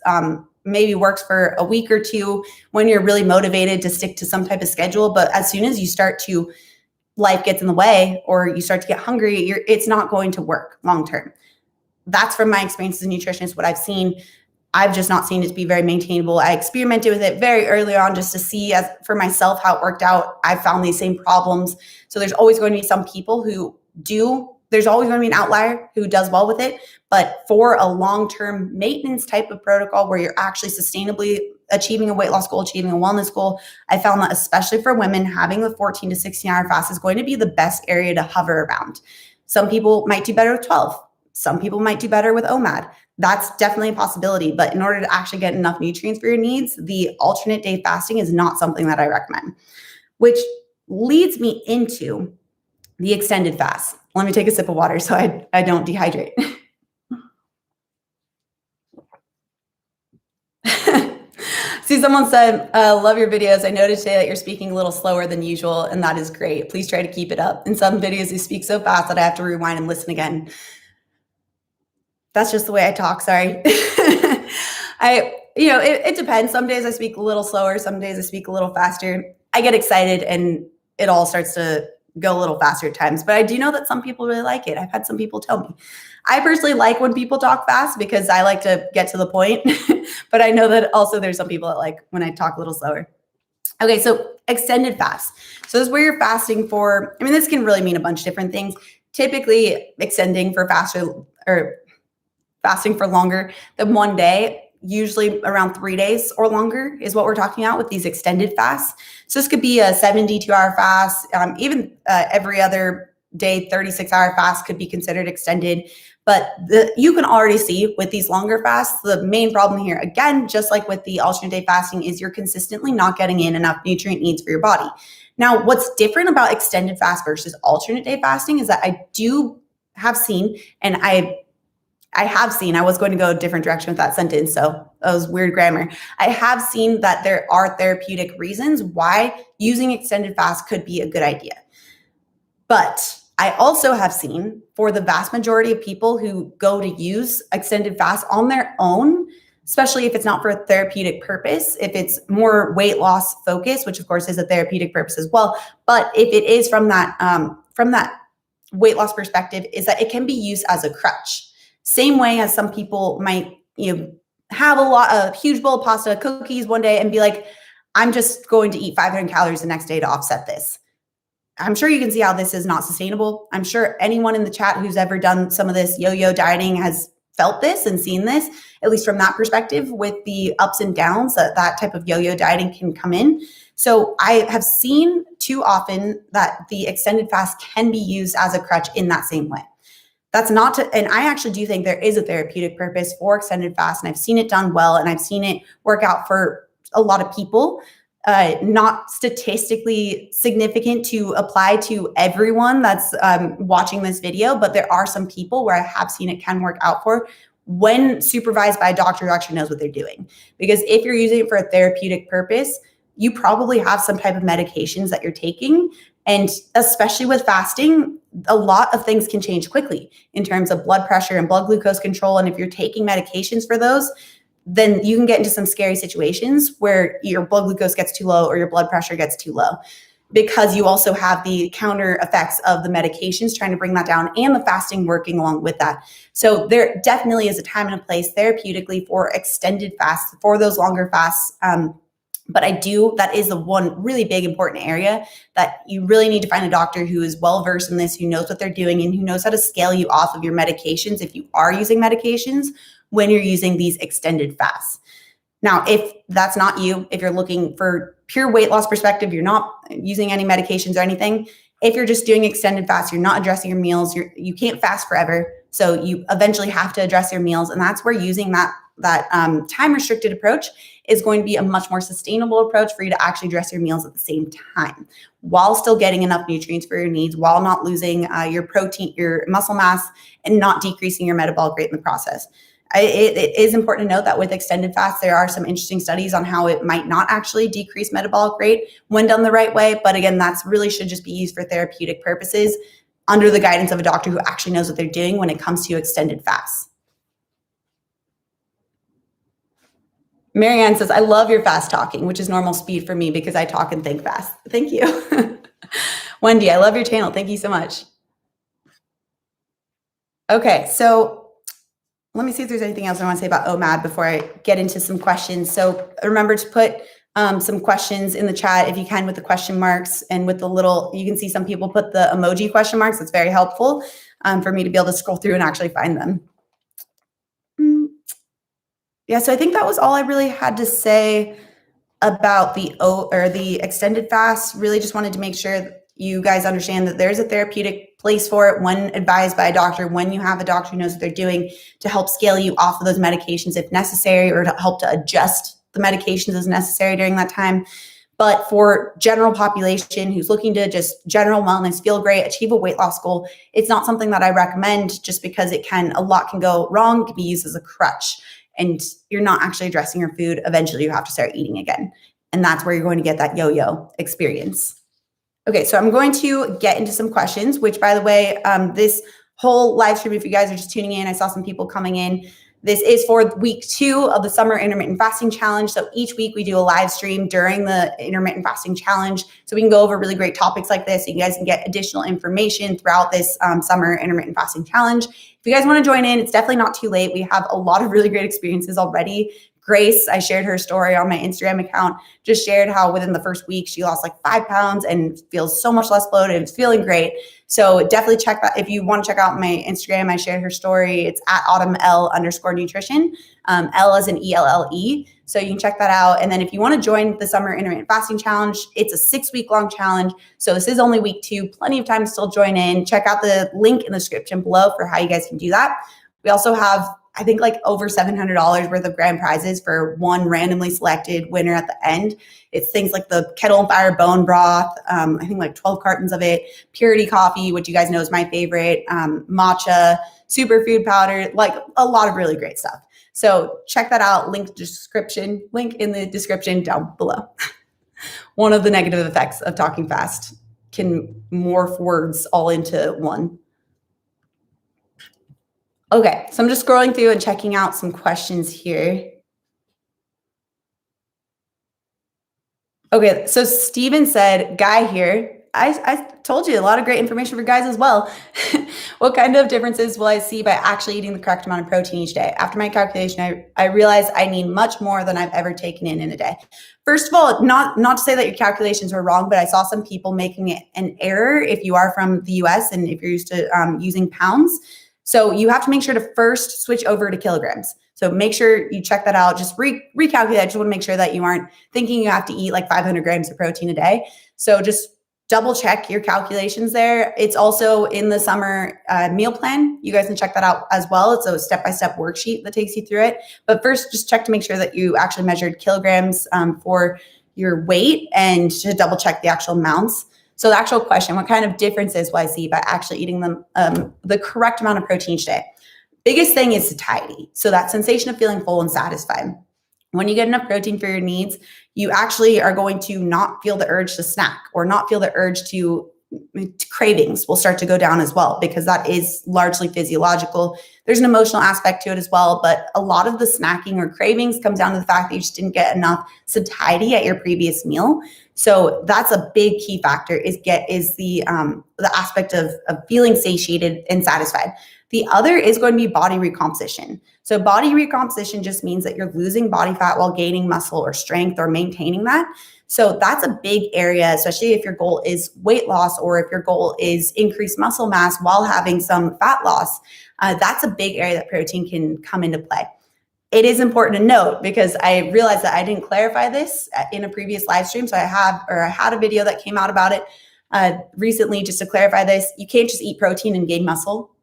maybe works for a week or two when you're really motivated to stick to some type of schedule. But as soon as life gets in the way or you start to get hungry, it's not going to work long-term. That's from my experience as a nutritionist, what I've seen. I've just not seen it to be very maintainable. I experimented with it very early on just to see for myself how it worked out. I found these same problems. So there's always going to be some people there's always going to be an outlier who does well with it. But for a long-term maintenance type of protocol where you're actually sustainably achieving a weight loss goal, achieving a wellness goal, I found that especially for women, having the 14 to 16 hour fast is going to be the best area to hover around. Some people might do better with 12. Some people might do better with OMAD. That's definitely a possibility. But in order to actually get enough nutrients for your needs, the alternate day fasting is not something that I recommend, which leads me into the extended fast. Let me take a sip of water so I don't dehydrate. See, someone said, love your videos. I noticed today that you're speaking a little slower than usual, and that is great. Please try to keep it up. In some videos, you speak so fast that I have to rewind and listen again. That's just the way I talk, sorry. It depends. Some days I speak a little slower. Some days I speak a little faster. I get excited and it all starts to go a little faster at times, but I do know that some people really like it. I've had some people tell me. I personally like when people talk fast because I like to get to the point, but I know that also there's some people that like when I talk a little slower. Okay, so extended fast. So this is where you're fasting for, this can really mean a bunch of different things. Typically extending for faster or fasting for longer than one day, usually around 3 days or longer is what we're talking about with these extended fasts. So this could be a 72-hour fast, even every other day, 36-hour fast could be considered extended. But you can already see with these longer fasts, the main problem here, again, just like with the alternate day fasting, is you're consistently not getting in enough nutrient needs for your body. Now, what's different about extended fast versus alternate day fasting is that I was going to go a different direction with that sentence, so that was weird grammar. I have seen that there are therapeutic reasons why using extended fast could be a good idea. But I also have seen for the vast majority of people who go to use extended fast on their own, especially if it's not for a therapeutic purpose, if it's more weight loss focused, which of course is a therapeutic purpose as well, but if it is from that weight loss perspective, is that it can be used as a crutch. Same way as some people might, have a huge bowl of pasta, cookies one day and be like, I'm just going to eat 500 calories the next day to offset this. I'm sure you can see how this is not sustainable. I'm sure anyone in the chat who's ever done some of this yo-yo dieting has felt this and seen this, at least from that perspective, with the ups and downs that type of yo-yo dieting can come in. So I have seen too often that the extended fast can be used as a crutch in that same way. That's not to, and I actually do think there is a therapeutic purpose for extended fast, and I've seen it done well, and I've seen it work out for a lot of people. not statistically significant to apply to everyone that's watching this video, but there are some people where I have seen it can work out for when supervised by a doctor who actually knows what they're doing. Because if you're using it for a therapeutic purpose, you probably have some type of medications that you're taking. And especially with fasting, a lot of things can change quickly in terms of blood pressure and blood glucose control. And if you're taking medications for those, then you can get into some scary situations where your blood glucose gets too low or your blood pressure gets too low, because you also have the counter effects of the medications trying to bring that down and the fasting working along with that. So there definitely is a time and a place therapeutically for extended fasts, for those longer fasts. But that is the one really big important area that you really need to find a doctor who is well-versed in this, who knows what they're doing, and who knows how to scale you off of your medications if you are using medications when you're using these extended fasts. Now, if that's not you, if you're looking for pure weight loss perspective, you're not using any medications or anything, if you're just doing extended fasts, you're not addressing your meals, you can't fast forever. So you eventually have to address your meals. And that's where using that time restricted approach is going to be a much more sustainable approach for you to actually address your meals at the same time, while still getting enough nutrients for your needs, while not losing your protein, your muscle mass, and not decreasing your metabolic rate in the process. It is important to note that with extended fasts, there are some interesting studies on how it might not actually decrease metabolic rate when done the right way. But again, that's really should just be used for therapeutic purposes under the guidance of a doctor who actually knows what they're doing when it comes to extended fasts. Marianne says, I love your fast talking, which is normal speed for me because I talk and think fast. Thank you. Wendy, I love your channel. Thank you so much. Okay, so let me see if there's anything else I want to say about OMAD before I get into some questions. So remember to put some questions in the chat if you can, with the question marks and with the little, you can see some people put the emoji question marks. It's very helpful for me to be able to scroll through and actually find them. Yeah, so I think that was all I really had to say about the extended fast. Really just wanted to make sure you guys understand that there's a therapeutic place for it when advised by a doctor, when you have a doctor who knows what they're doing, to help scale you off of those medications if necessary, or to help to adjust the medications as necessary during that time. But for general population who's looking to just general wellness, feel great, achieve a weight loss goal, it's not something that I recommend, just because a lot can go wrong. It can be used as a crutch, and you're not actually addressing your food. Eventually you have to start eating again. And that's where you're going to get that yo-yo experience. Okay, so I'm going to get into some questions, which, by the way, this whole live stream, if you guys are just tuning in, I saw some people coming in. This is for week 2 of the Summer Intermittent Fasting Challenge. So each week we do a live stream during the Intermittent Fasting Challenge, so we can go over really great topics like this. So you guys can get additional information throughout this Summer Intermittent Fasting Challenge. If you guys want to join in, it's definitely not too late. We have a lot of really great experiences already. Grace, I shared her story on my Instagram account, just shared how within the first week she lost like 5 pounds and feels so much less bloated. It's feeling great. So definitely check that. If you want to check out my Instagram, I shared her story. It's at autumnl_nutrition. L as in ELLE. So you can check that out. And then if you want to join the Summer Intermittent Fasting Challenge, it's a 6-week-long challenge. So this is only week 2. Plenty of time to still join in. Check out the link in the description below for how you guys can do that. We also have, I think, like over $700 worth of grand prizes for one randomly selected winner at the end. It's things like the Kettle and Fire bone broth, I think like 12 cartons of it, Purity coffee, which you guys know is my favorite, matcha, superfood powder, like a lot of really great stuff. So check that out. Link in the description down below. One of the negative effects of talking fast can morph words all into one. Okay, so I'm just scrolling through and checking out some questions here. Okay, so Steven said, Guy here, I told you a lot of great information for guys as well. What kind of differences will I see by actually eating the correct amount of protein each day? After my calculation, I realized I need much more than I've ever taken in a day. First of all, not to say that your calculations were wrong, but I saw some people making it an error if you are from the US and if you're used to using pounds. So you have to make sure to first switch over to kilograms. So make sure you check that out. Just recalculate. I just want to make sure that you aren't thinking you have to eat like 500 grams of protein a day. So just double check your calculations there. It's also in the summer meal plan. You guys can check that out as well. It's a step-by-step worksheet that takes you through it. But first, just check to make sure that you actually measured kilograms for your weight and to double check the actual amounts. So the actual question, what kind of differences will I see by actually eating them the correct amount of protein each day? Biggest thing is satiety. So that sensation of feeling full and satisfied. When you get enough protein for your needs, you actually are going to not feel the urge to snack or not feel the urge to cravings will start to go down as well, because that is largely physiological. There's an emotional aspect to it as well, but a lot of the snacking or cravings comes down to the fact that you just didn't get enough satiety at your previous meal. So that's a big key factor is the aspect of feeling satiated and satisfied. The other is going to be body recomposition. So body recomposition just means that you're losing body fat while gaining muscle or strength or maintaining that. So that's a big area, especially if your goal is weight loss or if your goal is increased muscle mass while having some fat loss. That's a big area that protein can come into play. It is important to note, because I realized that I didn't clarify this in a previous live stream. So I had a video that came out about it recently just to clarify this. You can't just eat protein and gain muscle.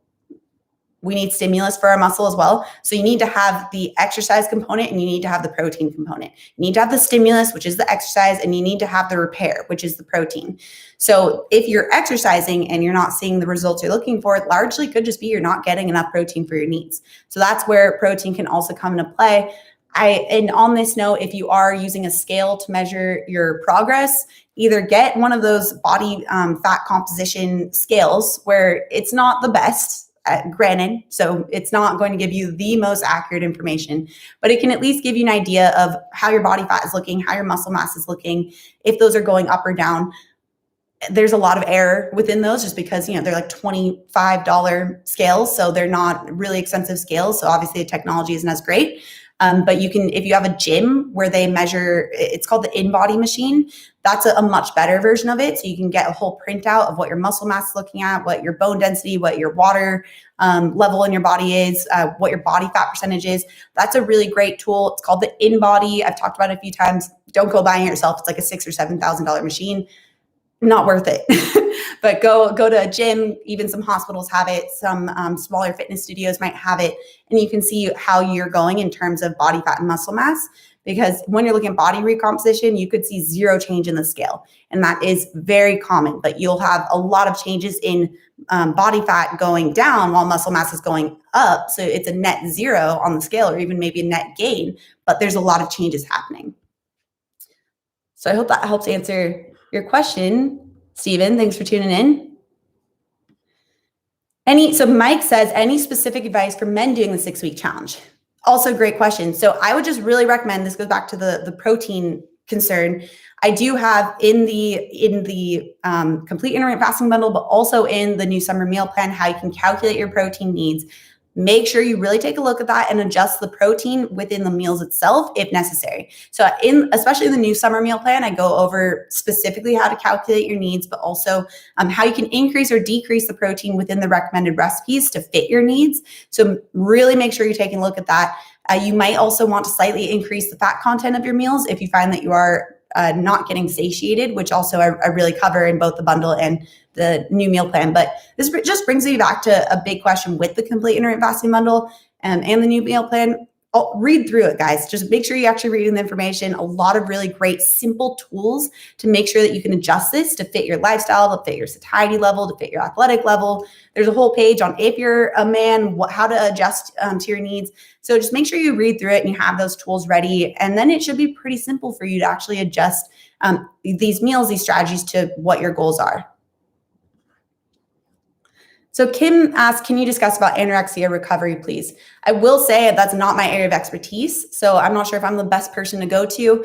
We need stimulus for our muscle as well. So you need to have the exercise component and you need to have the protein component. You need to have the stimulus, which is the exercise, and you need to have the repair, which is the protein. So if you're exercising and you're not seeing the results you're looking for, it largely could just be you're not getting enough protein for your needs. So that's where protein can also come into play. And on this note, if you are using a scale to measure your progress, either get one of those body fat composition scales where it's not the best, granted, so it's not going to give you the most accurate information, but it can at least give you an idea of how your body fat is looking, how your muscle mass is looking, if those are going up or down. There's a lot of error within those just because, they're like $25 scales. So they're not really expensive scales. So obviously the technology isn't as great. But you can, if you have a gym where they measure, it's called the InBody machine, that's a much better version of it. So you can get a whole printout of what your muscle mass is looking at, what your bone density, what your water level in your body is, what your body fat percentage is. That's a really great tool. It's called the InBody. I've talked about it a few times. Don't go buying it yourself. It's like a $6,000 or $7,000 machine. Not worth it. But go to a gym. Even some hospitals have it. Some smaller fitness studios might have it. And you can see how you're going in terms of body fat and muscle mass. Because when you're looking at body recomposition, you could see zero change in the scale. And that is very common. But you'll have a lot of changes in body fat going down while muscle mass is going up. So it's a net zero on the scale, or even maybe a net gain. But there's a lot of changes happening. So I hope that helps answer your question, Stephen. Thanks for tuning in. So Mike says, any specific advice for men doing the 6-week challenge? Also great question. So I would just really recommend, this goes back to the protein concern. I do have in the complete intermittent fasting bundle, but also in the new summer meal plan, how you can calculate your protein needs. Make sure you really take a look at that and adjust the protein within the meals itself if necessary. So especially in the new summer meal plan, I go over specifically how to calculate your needs, but also how you can increase or decrease the protein within the recommended recipes to fit your needs. So really make sure you're taking a look at that. You might also want to slightly increase the fat content of your meals if you find that you are not getting satiated, which also I really cover in both the bundle and the new meal plan. But this just brings me back to a big question with the complete intermittent fasting bundle and the new meal plan. I'll read through it, guys. Just make sure you actually read the information. A lot of really great, simple tools to make sure that you can adjust this to fit your lifestyle, to fit your satiety level, to fit your athletic level. There's a whole page on, if you're a man, how to adjust to your needs. So just make sure you read through it and you have those tools ready. And then it should be pretty simple for you to actually adjust these meals, these strategies to what your goals are. So Kim asked, can you discuss about anorexia recovery, please? I will say that's not my area of expertise, so I'm not sure if I'm the best person to go to.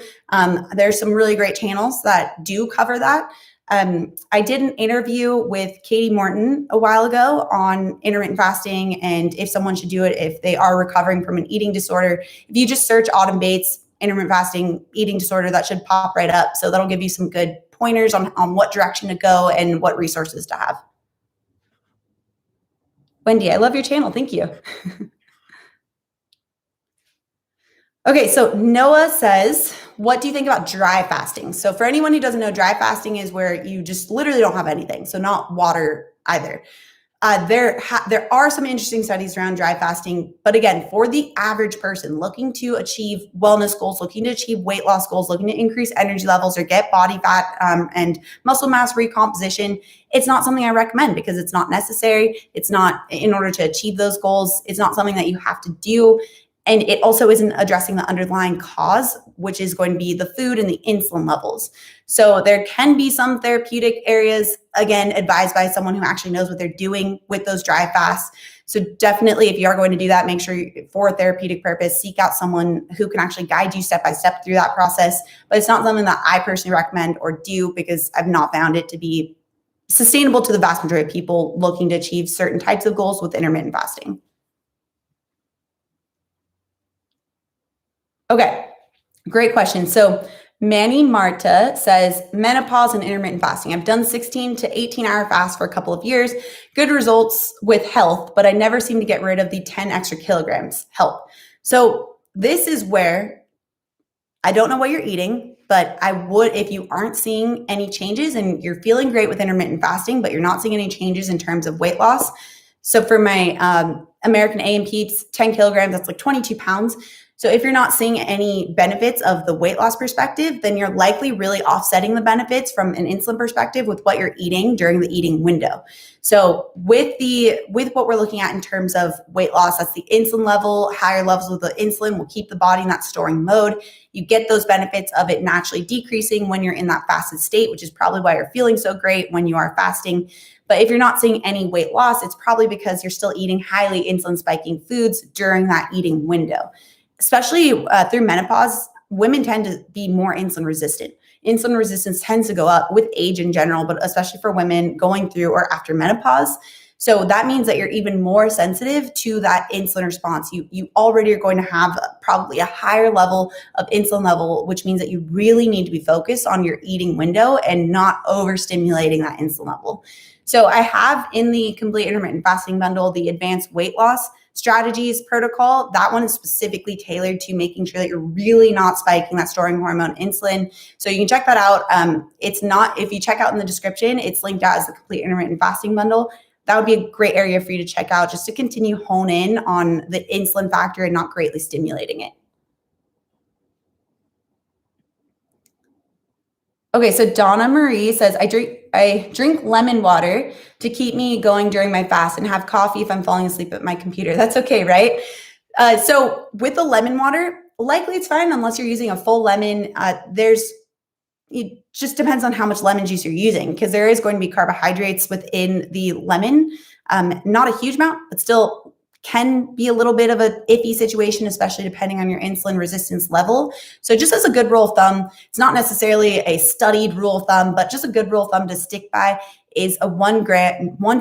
There's some really great channels that do cover that. I did an interview with Katie Morton a while ago on intermittent fasting and if someone should do it if they are recovering from an eating disorder. If you just search Autumn Bates, intermittent fasting, eating disorder, that should pop right up. So that'll give you some good pointers on what direction to go and what resources to have. Wendy, I love your channel. Thank you. Okay, so Noah says, what do you think about dry fasting? So for anyone who doesn't know, dry fasting is where you just literally don't have anything. So not water either. There are some interesting studies around dry fasting, but again, for the average person looking to achieve wellness goals, looking to achieve weight loss goals, looking to increase energy levels or get body fat and muscle mass recomposition, it's not something I recommend because it's not necessary. It's not in order to achieve those goals. It's not something that you have to do. And it also isn't addressing the underlying cause, which is going to be the food and the insulin levels. So there can be some therapeutic areas, again, advised by someone who actually knows what they're doing with those dry fasts. So definitely, if you are going to do that, make sure for a therapeutic purpose, seek out someone who can actually guide you step by step through that process. But it's not something that I personally recommend or do because I've not found it to be sustainable to the vast majority of people looking to achieve certain types of goals with intermittent fasting. Okay, great question. So Manny Marta says, menopause and intermittent fasting. I've done 16 to 18-hour fast for a couple of years. Good results with health, but I never seem to get rid of the 10 extra kilograms. Help. So this is where I don't know what you're eating, but I would, if you aren't seeing any changes and you're feeling great with intermittent fasting, but you're not seeing any changes in terms of weight loss. So for my American A&P, 10 kilograms, that's like 22 pounds. So if you're not seeing any benefits of the weight loss perspective, then you're likely really offsetting the benefits from an insulin perspective with what you're eating during the eating window. So with what we're looking at in terms of weight loss, that's the insulin level. Higher levels of the insulin will keep the body in that storing mode. You get those benefits of it naturally decreasing when you're in that fasted state, which is probably why you're feeling so great when you are fasting. But if you're not seeing any weight loss, it's probably because you're still eating highly insulin spiking foods during that eating window. Especially through menopause, women tend to be more insulin resistant. Insulin resistance tends to go up with age in general, but especially for women going through or after menopause. So that means that you're even more sensitive to that insulin response. You already are going to have probably a higher level of insulin level, which means that you really need to be focused on your eating window and not overstimulating that insulin level. So I have in the complete intermittent fasting bundle, the advanced weight loss strategies protocol. That one is specifically tailored to making sure that you're really not spiking that storing hormone insulin. So you can check that out. It's not, if you check out in the description, it's linked out as the complete intermittent fasting bundle. That would be a great area for you to check out just to continue hone in on the insulin factor and not greatly stimulating it. Okay, so Donna Marie says, I drink lemon water to keep me going during my fast and have coffee if I'm falling asleep at my computer. That's okay, right? So with the lemon water, likely it's fine unless you're using a full lemon. It just depends on how much lemon juice you're using because there is going to be carbohydrates within the lemon. Not a huge amount, but still can be a little bit of an iffy situation, especially depending on your insulin resistance level. So just as a good rule of thumb, it's not necessarily a studied rule of thumb, but just a good rule of thumb to stick by is a 1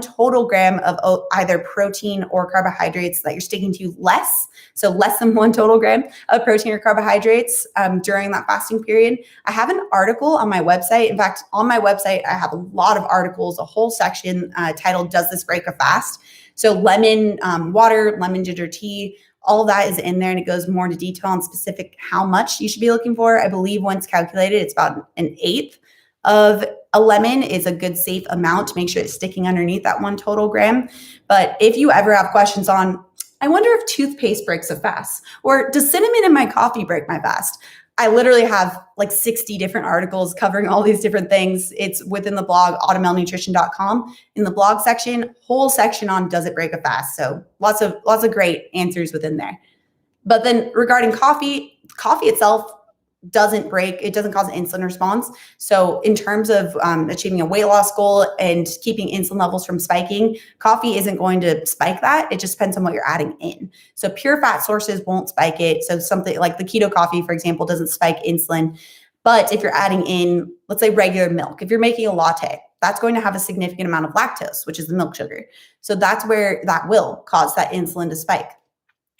total gram of either protein or carbohydrates that you're sticking to less. So less than 1 total gram of protein or carbohydrates during that fasting period. I have an article on my website. In fact, on my website, I have a lot of articles, a whole section titled, Does This Break a Fast? So lemon water, lemon ginger tea, all of that is in there and it goes more into detail on specific how much you should be looking for. I believe once calculated, it's about 1/8 of a lemon is a good safe amount to make sure it's sticking underneath that 1 total gram. But if you ever have questions on, I wonder if toothpaste breaks a fast, or does cinnamon in my coffee break my fast? I literally have like 60 different articles covering all these different things. It's within the blog, automelnutrition.com. In the blog section, whole section on does it break a fast? So lots of great answers within there. But then regarding coffee itself doesn't break, it doesn't cause an insulin response. So in terms of achieving a weight loss goal and keeping insulin levels from spiking, coffee isn't going to spike that. It just depends on what you're adding in. So pure fat sources won't spike it. So something like the keto coffee, for example, doesn't spike insulin. But if you're adding in, let's say regular milk, if you're making a latte, that's going to have a significant amount of lactose, which is the milk sugar. So that's where that will cause that insulin to spike.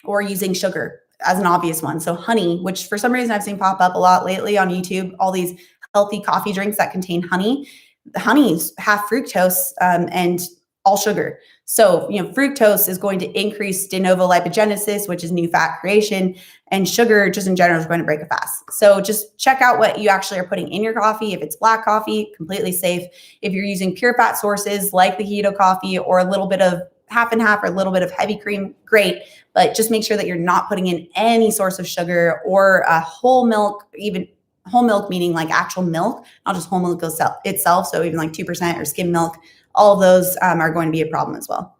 Or using sugar as an obvious one. So honey, which for some reason I've seen pop up a lot lately on YouTube, all these healthy coffee drinks that contain honey. The honey's half fructose and all sugar. So, fructose is going to increase de novo lipogenesis, which is new fat creation, and sugar just in general is going to break a fast. So just check out what you actually are putting in your coffee. If it's black coffee, completely safe. If you're using pure fat sources like the keto coffee or a little bit of half and half or a little bit of heavy cream, great. But just make sure that you're not putting in any source of sugar or whole milk, even whole milk meaning like actual milk, not just whole milk itself. So even like 2% or skim milk, all of those are going to be a problem as well.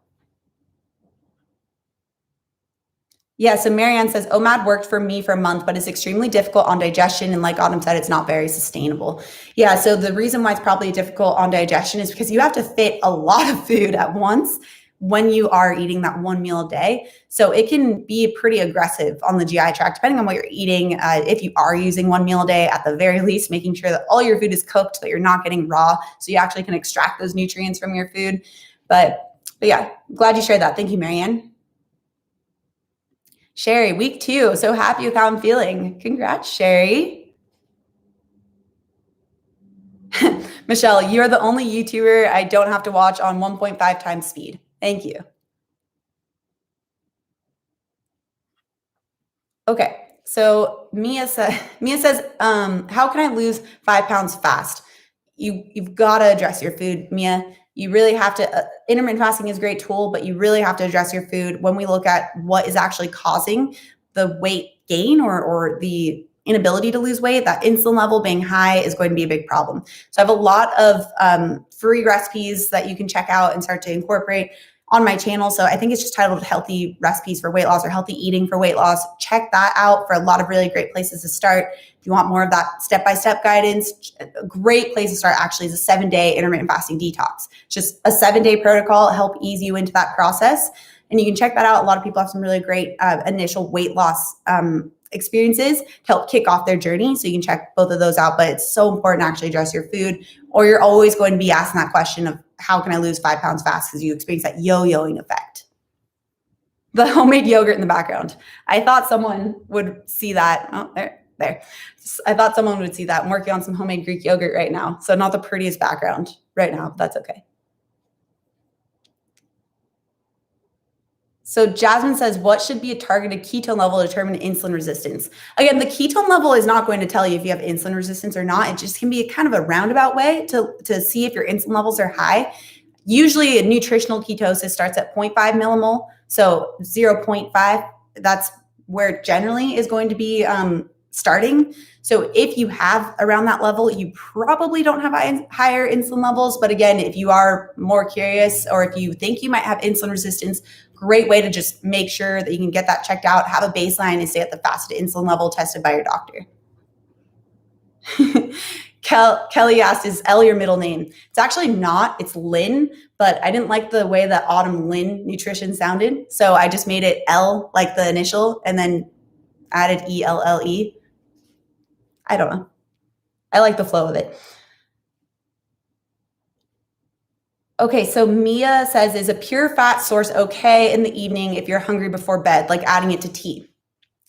Yeah, so Marianne says, OMAD worked for me for a month, but it's extremely difficult on digestion. And like Autumn said, it's not very sustainable. Yeah, so the reason why it's probably difficult on digestion is because you have to fit a lot of food at once when you are eating that one meal a day. So it can be pretty aggressive on the GI tract, depending on what you're eating. If you are using one meal a day, at the very least, making sure that all your food is cooked, that you're not getting raw, so you actually can extract those nutrients from your food. But yeah, glad you shared that. Thank you, Marianne. Sherry, week 2. So happy with how I'm feeling. Congrats, Sherry. Michelle, you're the only YouTuber I don't have to watch on 1.5 times speed. Thank you. Okay, so Mia says, how can I lose 5 pounds fast? You've got to address your food, Mia. You really have to, intermittent fasting is a great tool, but you really have to address your food when we look at what is actually causing the weight gain or the inability to lose weight. That insulin level being high is going to be a big problem. So I have a lot of free recipes that you can check out and start to incorporate on my channel. So I think it's just titled Healthy Recipes for Weight Loss or Healthy Eating for Weight Loss. Check that out for a lot of really great places to start. If you want more of that step-by-step guidance, a great place to start actually is a 7-day intermittent fasting detox. Just a 7-day protocol, help ease you into that process. And you can check that out. A lot of people have some really great initial weight loss experiences to help kick off their journey. So you can check both of those out, but it's so important to actually address your food, or you're always going to be asking that question of how can I lose 5 pounds fast, because you experience that yo-yoing effect. The homemade yogurt in the background. I thought someone would see that. Oh, there. I thought someone would see that. I'm working on some homemade Greek yogurt right now. So not the prettiest background right now, but that's okay. So Jasmine says, what should be a targeted ketone level to determine insulin resistance? Again, the ketone level is not going to tell you if you have insulin resistance or not. It just can be a kind of a roundabout way to see if your insulin levels are high. Usually a nutritional ketosis starts at 0.5 millimole. So 0.5, that's where it generally is going to be starting. So if you have around that level, you probably don't have higher insulin levels. But again, if you are more curious or if you think you might have insulin resistance, great way to just make sure that you can get that checked out, have a baseline and stay at the fasted insulin level tested by your doctor. Kelly asked, is L your middle name? It's actually not. It's Lynn, but I didn't like the way that Autumn Lynn Nutrition sounded. So I just made it L, like the initial, and then added ELLE. I don't know. I like the flow of it. Okay, so Mia says, is a pure fat source okay in the evening if you're hungry before bed, like adding it to tea?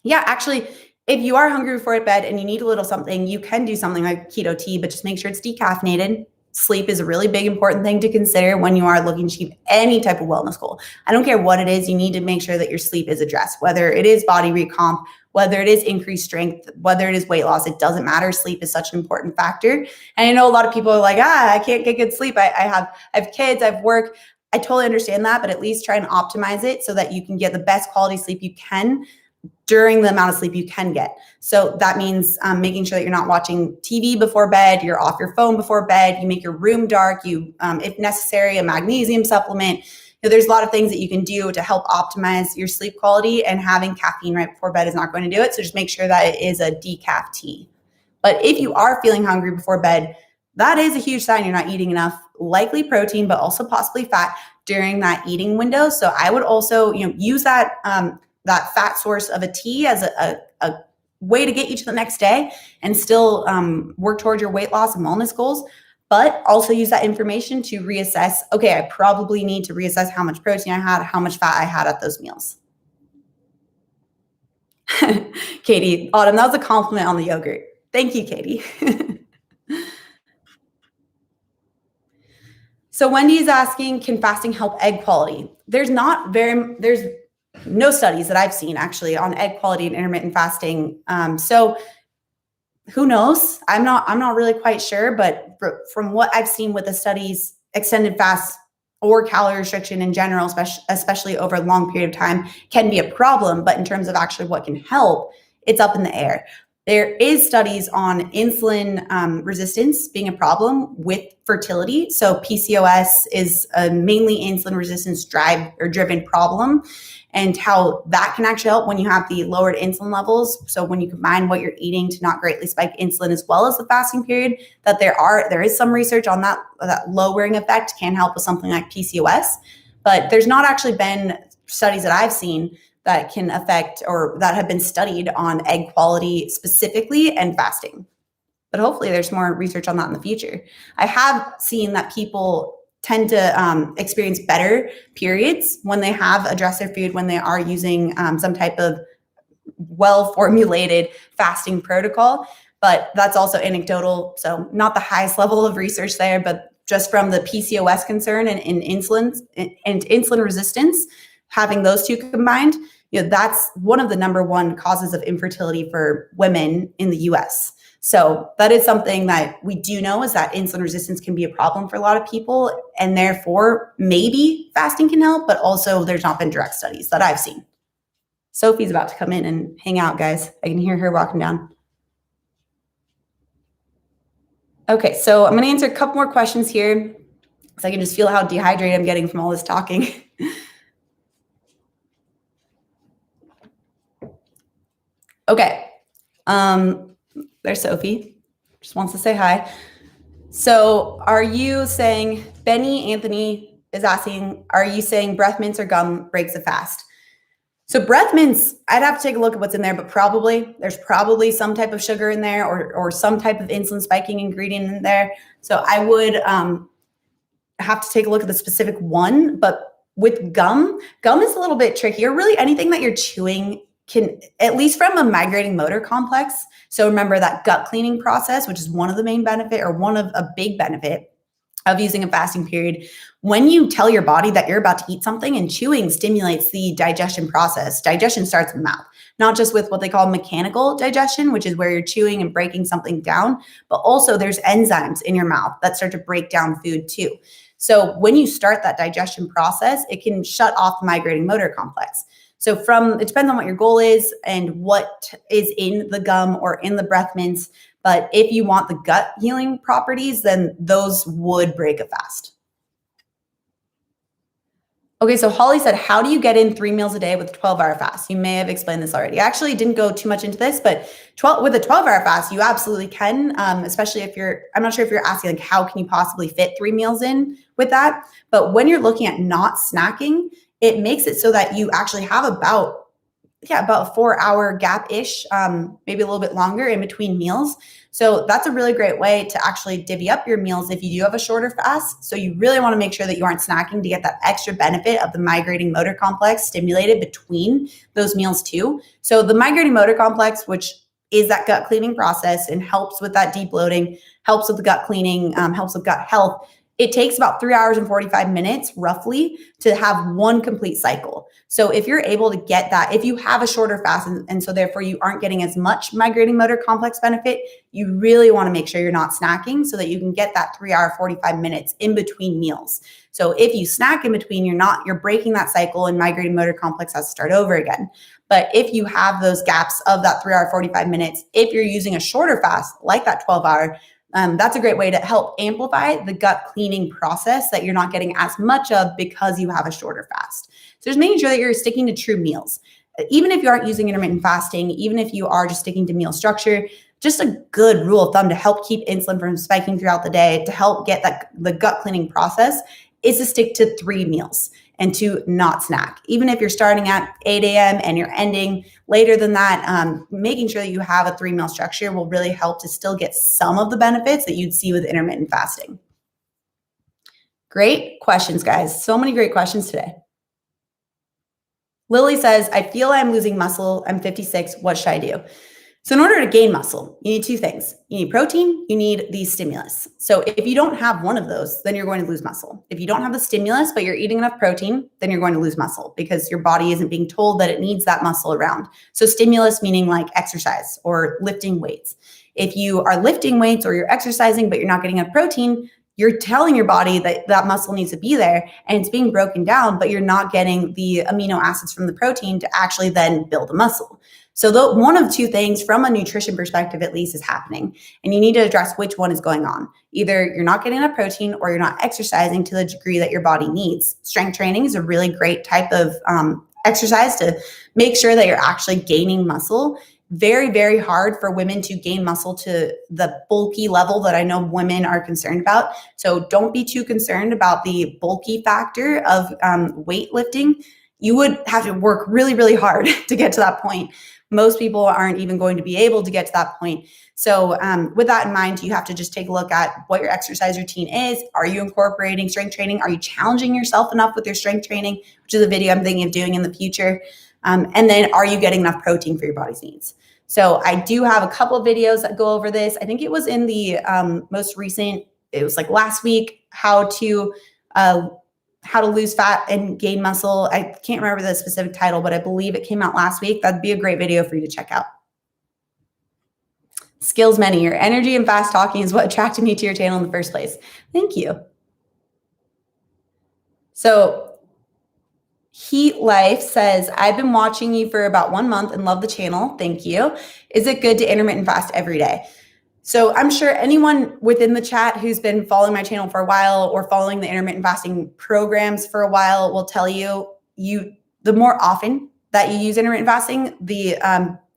Yeah, actually, if you are hungry before bed and you need a little something, you can do something like keto tea, but just make sure it's decaffeinated. Sleep is a really big, important thing to consider when you are looking to achieve any type of wellness goal. I don't care what it is, you need to make sure that your sleep is addressed, whether it is body recomp, whether it is increased strength, whether it is weight loss, it doesn't matter. Sleep is such an important factor. And I know a lot of people are like, I can't get good sleep. I have kids, I have work. I totally understand that, but at least try and optimize it so that you can get the best quality sleep you can during the amount of sleep you can get. So that means making sure that you're not watching TV before bed, you're off your phone before bed, you make your room dark, you, if necessary, a magnesium supplement. There's a lot of things that you can do to help optimize your sleep quality, and having caffeine right before bed is not going to do it. So just make sure that it is a decaf tea. But if you are feeling hungry before bed, that is a huge sign you're not eating enough, likely protein, but also possibly fat during that eating window. So I would also, use that fat source of a tea as a way to get you to the next day and still work towards your weight loss and wellness goals, but also use that information to reassess, okay, I probably need to reassess how much protein I had, how much fat I had at those meals. Katie, Autumn, that was a compliment on the yogurt. Thank you, Katie. So Wendy's asking, can fasting help egg quality? There's no studies that I've seen actually on egg quality and intermittent fasting. So who knows? I'm not really quite sure, but from what I've seen with the studies, extended fast or calorie restriction in general, especially over a long period of time, can be a problem. But in terms of actually what can help, it's up in the air. There is studies on insulin resistance being a problem with fertility. So PCOS is a mainly insulin resistance driven problem, and how that can actually help when you have the lowered insulin levels. So when you combine what you're eating to not greatly spike insulin as well as the fasting period, that there is some research on that lowering effect can help with something like PCOS. But there's not actually been studies that I've seen that can affect or that have been studied on egg quality specifically and fasting. But hopefully there's more research on that in the future. I have seen that people tend to experience better periods when they have addressed their food, when they are using some type of well-formulated fasting protocol. But that's also anecdotal, so not the highest level of research there, but just from the PCOS concern and insulin resistance, having those two combined, that's one of the number one causes of infertility for women in the US. So that is something that we do know, is that insulin resistance can be a problem for a lot of people, and therefore maybe fasting can help, but also there's not been direct studies that I've seen. Sophie's about to come in and hang out, guys. I can hear her walking down. Okay, so I'm going to answer a couple more questions here because I can just feel how dehydrated I'm getting from all this talking. Okay. There's Sophie. Just wants to say hi. So are you saying, Benny Anthony is asking, are you saying breath mints or gum breaks the fast? So breath mints, I'd have to take a look at what's in there, but there's probably some type of sugar in there or some type of insulin spiking ingredient in there. So I would have to take a look at the specific one. But with gum is a little bit trickier. Really, anything that you're chewing can, at least from a migrating motor complex. So remember that gut cleaning process, which is one of the main benefit or one of a big benefit of using a fasting period. When you tell your body that you're about to eat something, and chewing stimulates the digestion process. Digestion starts in the mouth, not just with what they call mechanical digestion, which is where you're chewing and breaking something down, but also there's enzymes in your mouth that start to break down food too. So when you start that digestion process, it can shut off the migrating motor complex. So it depends on what your goal is and what is in the gum or in the breath mints. But if you want the gut healing properties, then those would break a fast. Okay, so Holly said, how do you get in 3 meals a day with a 12-hour fast? You may have explained this already. I actually didn't go too much into this, but with a 12-hour fast, you absolutely can, especially I'm not sure if you're asking, like, how can you possibly fit 3 meals in with that? But when you're looking at not snacking, it makes it so that you actually have about a 4-hour gap-ish, maybe a little bit longer in between meals. So that's a really great way to actually divvy up your meals if you do have a shorter fast. So you really want to make sure that you aren't snacking to get that extra benefit of the migrating motor complex stimulated between those meals too. So the migrating motor complex, which is that gut cleaning process and helps with that deep bloating, helps with the gut cleaning, helps with gut health. It takes about 3 hours and 45 minutes roughly to have one complete cycle. So if you're able to get that, if you have a shorter fast and so therefore you aren't getting as much migrating motor complex benefit, you really want to make sure you're not snacking so that you can get that 3 hour, 45 minutes in between meals. So if you snack in between, you're breaking that cycle and migrating motor complex has to start over again. But if you have those gaps of that 3 hour, 45 minutes, if you're using a shorter fast like that 12-hour, that's a great way to help amplify the gut cleaning process that you're not getting as much of because you have a shorter fast. So just making sure that you're sticking to true meals. Even if you aren't using intermittent fasting, even if you are just sticking to meal structure, just a good rule of thumb to help keep insulin from spiking throughout the day, to help get the gut cleaning process, is to stick to 3 meals and to not snack. Even if you're starting at 8 a.m. and you're ending later than that, making sure that you have a 3-meal structure will really help to still get some of the benefits that you'd see with intermittent fasting. Great questions, guys. So many great questions today. Lily says, I feel I'm losing muscle. I'm 56. What should I do? So in order to gain muscle, you need two things. You need protein, you need the stimulus. So if you don't have one of those, then you're going to lose muscle. If you don't have the stimulus, but you're eating enough protein, then you're going to lose muscle because your body isn't being told that it needs that muscle around. So stimulus meaning like exercise or lifting weights. If you are lifting weights or you're exercising, but you're not getting enough protein, you're telling your body that that muscle needs to be there and it's being broken down, but you're not getting the amino acids from the protein to actually then build a muscle. So one of two things from a nutrition perspective, at least, is happening. And you need to address which one is going on. Either you're not getting enough protein or you're not exercising to the degree that your body needs. Strength training is a really great type of exercise to make sure that you're actually gaining muscle. Very, very hard for women to gain muscle to the bulky level that I know women are concerned about. So don't be too concerned about the bulky factor of weightlifting. You would have to work really, really hard to get to that point. Most people aren't even going to be able to get to that point. So with that in mind, you have to just take a look at what your exercise routine is. Are you incorporating strength training? Are you challenging yourself enough with your strength training, which is a video I'm thinking of doing in the future? And then are you getting enough protein for your body's needs? So I do have a couple of videos that go over this. I think it was in the most recent, it was like last week, how to lose fat and gain muscle. I can't remember the specific title, but I believe it came out last week. That'd be a great video for you to check out. Skills many. Your energy and fast talking is what attracted me to your channel in the first place. Thank you. So Heat Life says, I've been watching you for about 1 month and love the channel. Thank you. Is it good to intermittent fast every day? So I'm sure anyone within the chat who's been following my channel for a while or following the intermittent fasting programs for a while will tell you, the more often that you use intermittent fasting, the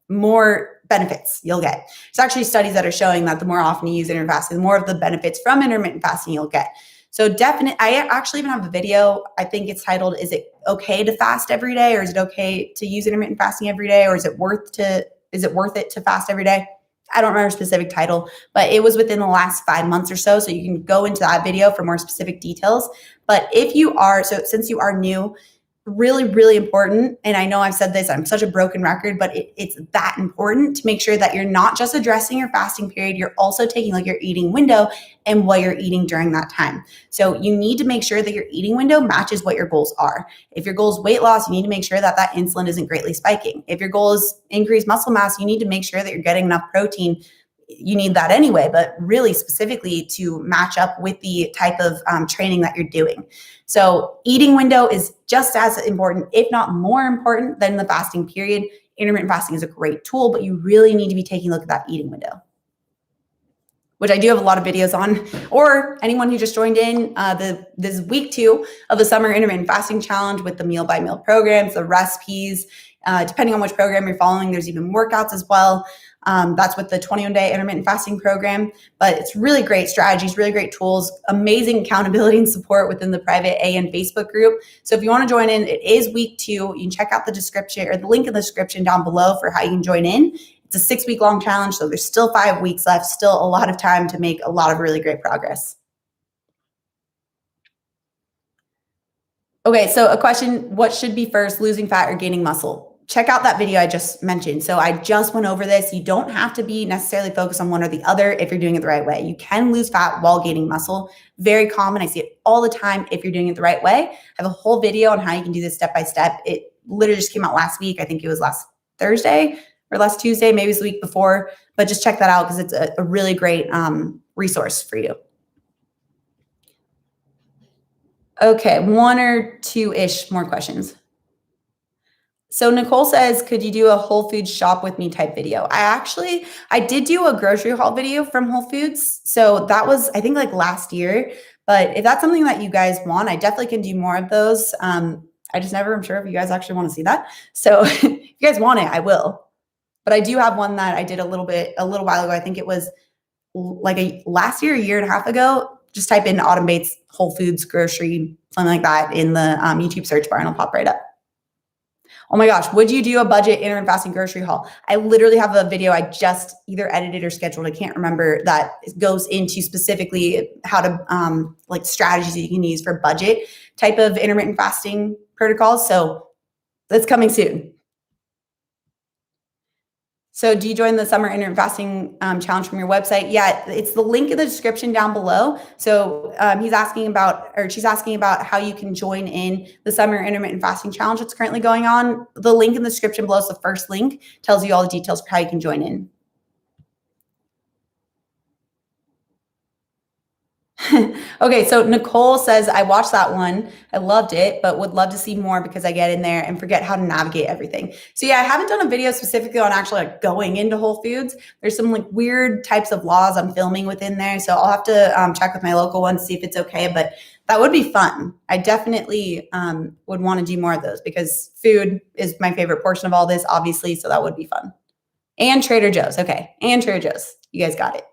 more benefits you'll get. There's actually studies that are showing that the more often you use intermittent fasting, the more of the benefits from intermittent fasting you'll get. So definitely, I actually even have a video, I think it's titled, is it okay to fast every day, or is it okay to use intermittent fasting every day, or is it worth it to fast every day? I don't remember a specific title, but it was within the last 5 months or so. So you can go into that video for more specific details. But if you are, so since you are new, really, really important. And I know I've said this, I'm such a broken record, but it's that important to make sure that you're not just addressing your fasting period, you're also taking like your eating window and what you're eating during that time. So you need to make sure that your eating window matches what your goals are. If your goal is weight loss, you need to make sure that that insulin isn't greatly spiking. If your goal is increased muscle mass, you need to make sure that you're getting enough protein. You need that anyway, but really specifically to match up with the type of training that you're doing. So eating window is just as important, if not more important than the fasting period. Intermittent fasting is a great tool, but you really need to be taking a look at that eating window, which I do have a lot of videos on. Or anyone who just joined in, this week 2 of the Summer Intermittent Fasting Challenge with the meal by meal programs, the recipes, depending on which program you're following, there's even workouts as well. That's with the 21-day intermittent fasting program, but it's really great strategies, really great tools, amazing accountability and support within the private AN Facebook group. So if you want to join in, it is week 2. You can check out the description or the link in the description down below for how you can join in. It's a 6-week long challenge, so there's still 5 weeks left, still a lot of time to make a lot of really great progress. Okay, so a question, what should be first, losing fat or gaining muscle? Check out that video I just mentioned. So I just went over this. You don't have to be necessarily focused on one or the other if you're doing it the right way. You can lose fat while gaining muscle. Very common. I see it all the time if you're doing it the right way. I have a whole video on how you can do this step by step. It literally just came out last week. I think it was last Thursday or last Tuesday, maybe it was the week before, but just check that out because it's a really great resource for you. Okay, 1 or 2-ish more questions. So Nicole says, could you do a Whole Foods shop with me type video? I did do a grocery haul video from Whole Foods. So that was, I think like last year, but if that's something that you guys want, I definitely can do more of those. I just never am sure if you guys actually want to see that. So if you guys want it, I will. But I do have one that I did a little while ago. I think it was like last year, a year and a half ago. Just type in Autumn Bates Whole Foods grocery, something like that in the YouTube search bar and it'll pop right up. Oh my gosh, would you do a budget intermittent fasting grocery haul? I literally have a video I just either edited or scheduled, I can't remember, that goes into specifically how to like strategies that you can use for budget type of intermittent fasting protocols. So that's coming soon. So do you join the summer intermittent fasting challenge from your website? Yeah, it's the link in the description down below. So he's asking about, or she's asking about how you can join in the summer intermittent fasting challenge that's currently going on. The link in the description below is the first link, tells you all the details for how you can join in. Okay, so Nicole says, I watched that one. I loved it, but would love to see more because I get in there and forget how to navigate everything. So yeah, I haven't done a video specifically on actually like going into Whole Foods. There's some like weird types of laws I'm filming within there. So I'll have to check with my local one to see if it's okay, but that would be fun. I definitely would want to do more of those because food is my favorite portion of all this, obviously. So that would be fun. And Trader Joe's. Okay. And Trader Joe's. You guys got it.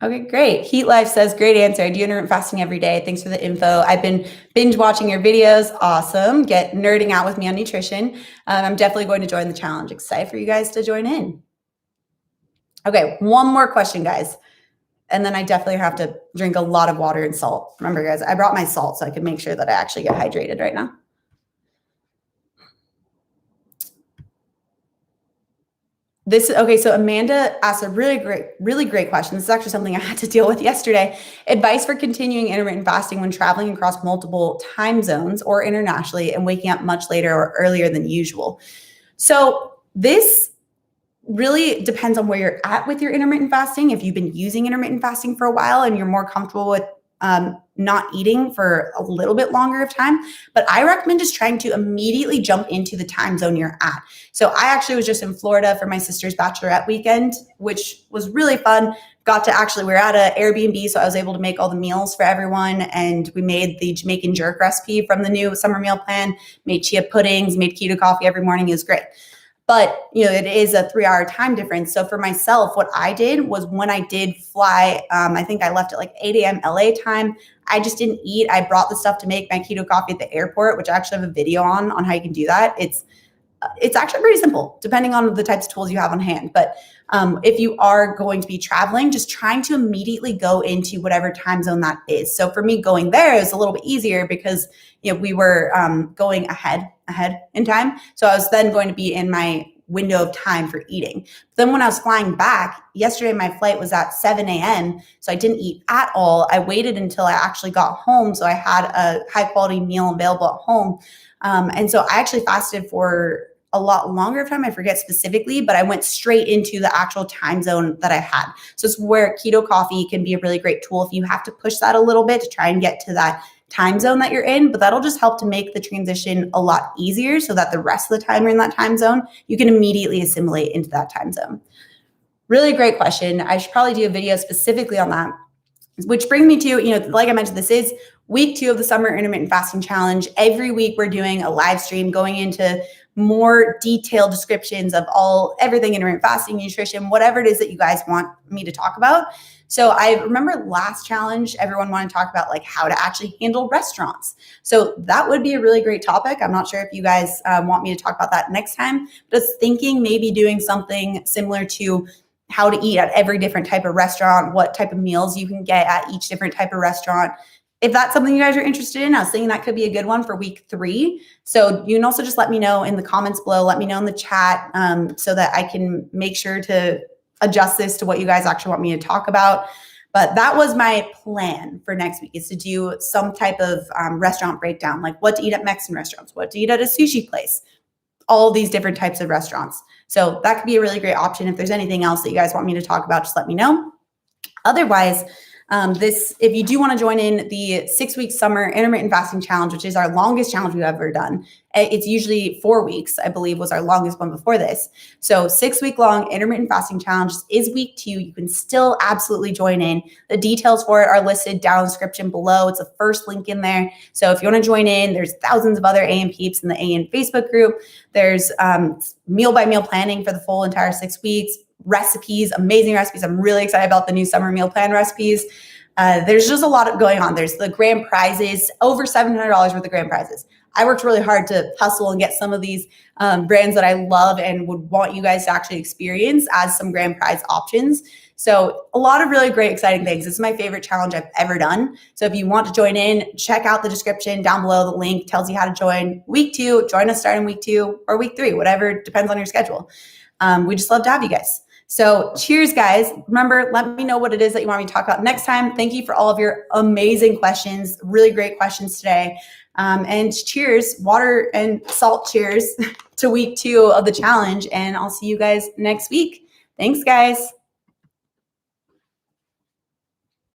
Okay, great. Heat Life says, great answer. I do intermittent fasting every day. Thanks for the info. I've been binge watching your videos. Awesome. Get nerding out with me on nutrition. I'm definitely going to join the challenge. Excited for you guys to join in. Okay, one more question, guys. And then I definitely have to drink a lot of water and salt. Remember, guys, I brought my salt so I can make sure that I actually get hydrated right now. Okay, so Amanda asked a really great question. This is actually something I had to deal with yesterday. Advice for continuing intermittent fasting when traveling across multiple time zones or internationally and waking up much later or earlier than usual. So this really depends on where you're at with your intermittent fasting. If you've been using intermittent fasting for a while and you're more comfortable with not eating for a little bit longer of time, but I recommend just trying to immediately jump into the time zone you're at. So I actually was just in Florida for my sister's bachelorette weekend, which was really fun. We were at an Airbnb, so I was able to make all the meals for everyone. And we made the Jamaican jerk recipe from the new summer meal plan, made chia puddings, made keto coffee every morning. It was great. But, it is a 3-hour time difference. So for myself, what I did was when I did fly, I think I left at like 8 a.m. LA time. I just didn't eat. I brought the stuff to make my keto coffee at the airport, which I actually have a video on how you can do that. It's actually pretty simple, depending on the types of tools you have on hand. But if you are going to be traveling, just trying to immediately go into whatever time zone that is. So for me, going there is a little bit easier because we were going ahead in time. So I was then going to be in my window of time for eating. But then when I was flying back, yesterday my flight was at 7 a.m. So I didn't eat at all. I waited until I actually got home. So I had a high quality meal available at home. And so I actually fasted for a lot longer of time. I forget specifically, but I went straight into the actual time zone that I had. So it's where keto coffee can be a really great tool if you have to push that a little bit to try and get to that time zone that you're in, but that'll just help to make the transition a lot easier so that the rest of the time you're in that time zone, you can immediately assimilate into that time zone. Really great question. I should probably do a video specifically on that, which brings me to, like I mentioned, this is week 2 of the summer intermittent fasting challenge. Every week we're doing a live stream going into more detailed descriptions of everything intermittent fasting, nutrition, whatever it is that you guys want me to talk about. So I remember last challenge, everyone wanted to talk about like how to actually handle restaurants. So that would be a really great topic. I'm not sure if you guys want me to talk about that next time, but I was thinking maybe doing something similar to how to eat at every different type of restaurant, what type of meals you can get at each different type of restaurant. If that's something you guys are interested in, I was thinking that could be a good one for week 3. So you can also just let me know in the comments below, let me know in the chat so that I can make sure to adjust this to what you guys actually want me to talk about. But that was my plan for next week, is to do some type of restaurant breakdown, like what to eat at Mexican restaurants, what to eat at a sushi place, all these different types of restaurants. So that could be a really great option. If there's anything else that you guys want me to talk about, just let me know. Otherwise, if you do want to join in the 6-week summer intermittent fasting challenge, which is our longest challenge we've ever done, it's usually 4 weeks, I believe was our longest one before this. So 6-week long intermittent fasting challenge is week 2. You can still absolutely join in. The details for it are listed down in the description below. It's the first link in there. So if you want to join in, there's thousands of other AN peeps in the AN Facebook group. There's meal by meal planning for the full entire 6 weeks. Recipes, amazing recipes. I'm really excited about the new summer meal plan recipes. There's just a lot going on. There's the grand prizes, over $700 worth of grand prizes. I worked really hard to hustle and get some of these brands that I love and would want you guys to actually experience as some grand prize options. So a lot of really great, exciting things. This is my favorite challenge I've ever done. So if you want to join in, check out the description down below. The link tells you how to join week 2. Join us starting week 2 or week 3, whatever depends on your schedule. We just love to have you guys. So cheers, guys. Remember, let me know what it is that you want me to talk about next time. Thank you for all of your amazing questions. Really great questions today. And cheers, water and salt cheers to week 2 of the challenge. And I'll see you guys next week. Thanks, guys.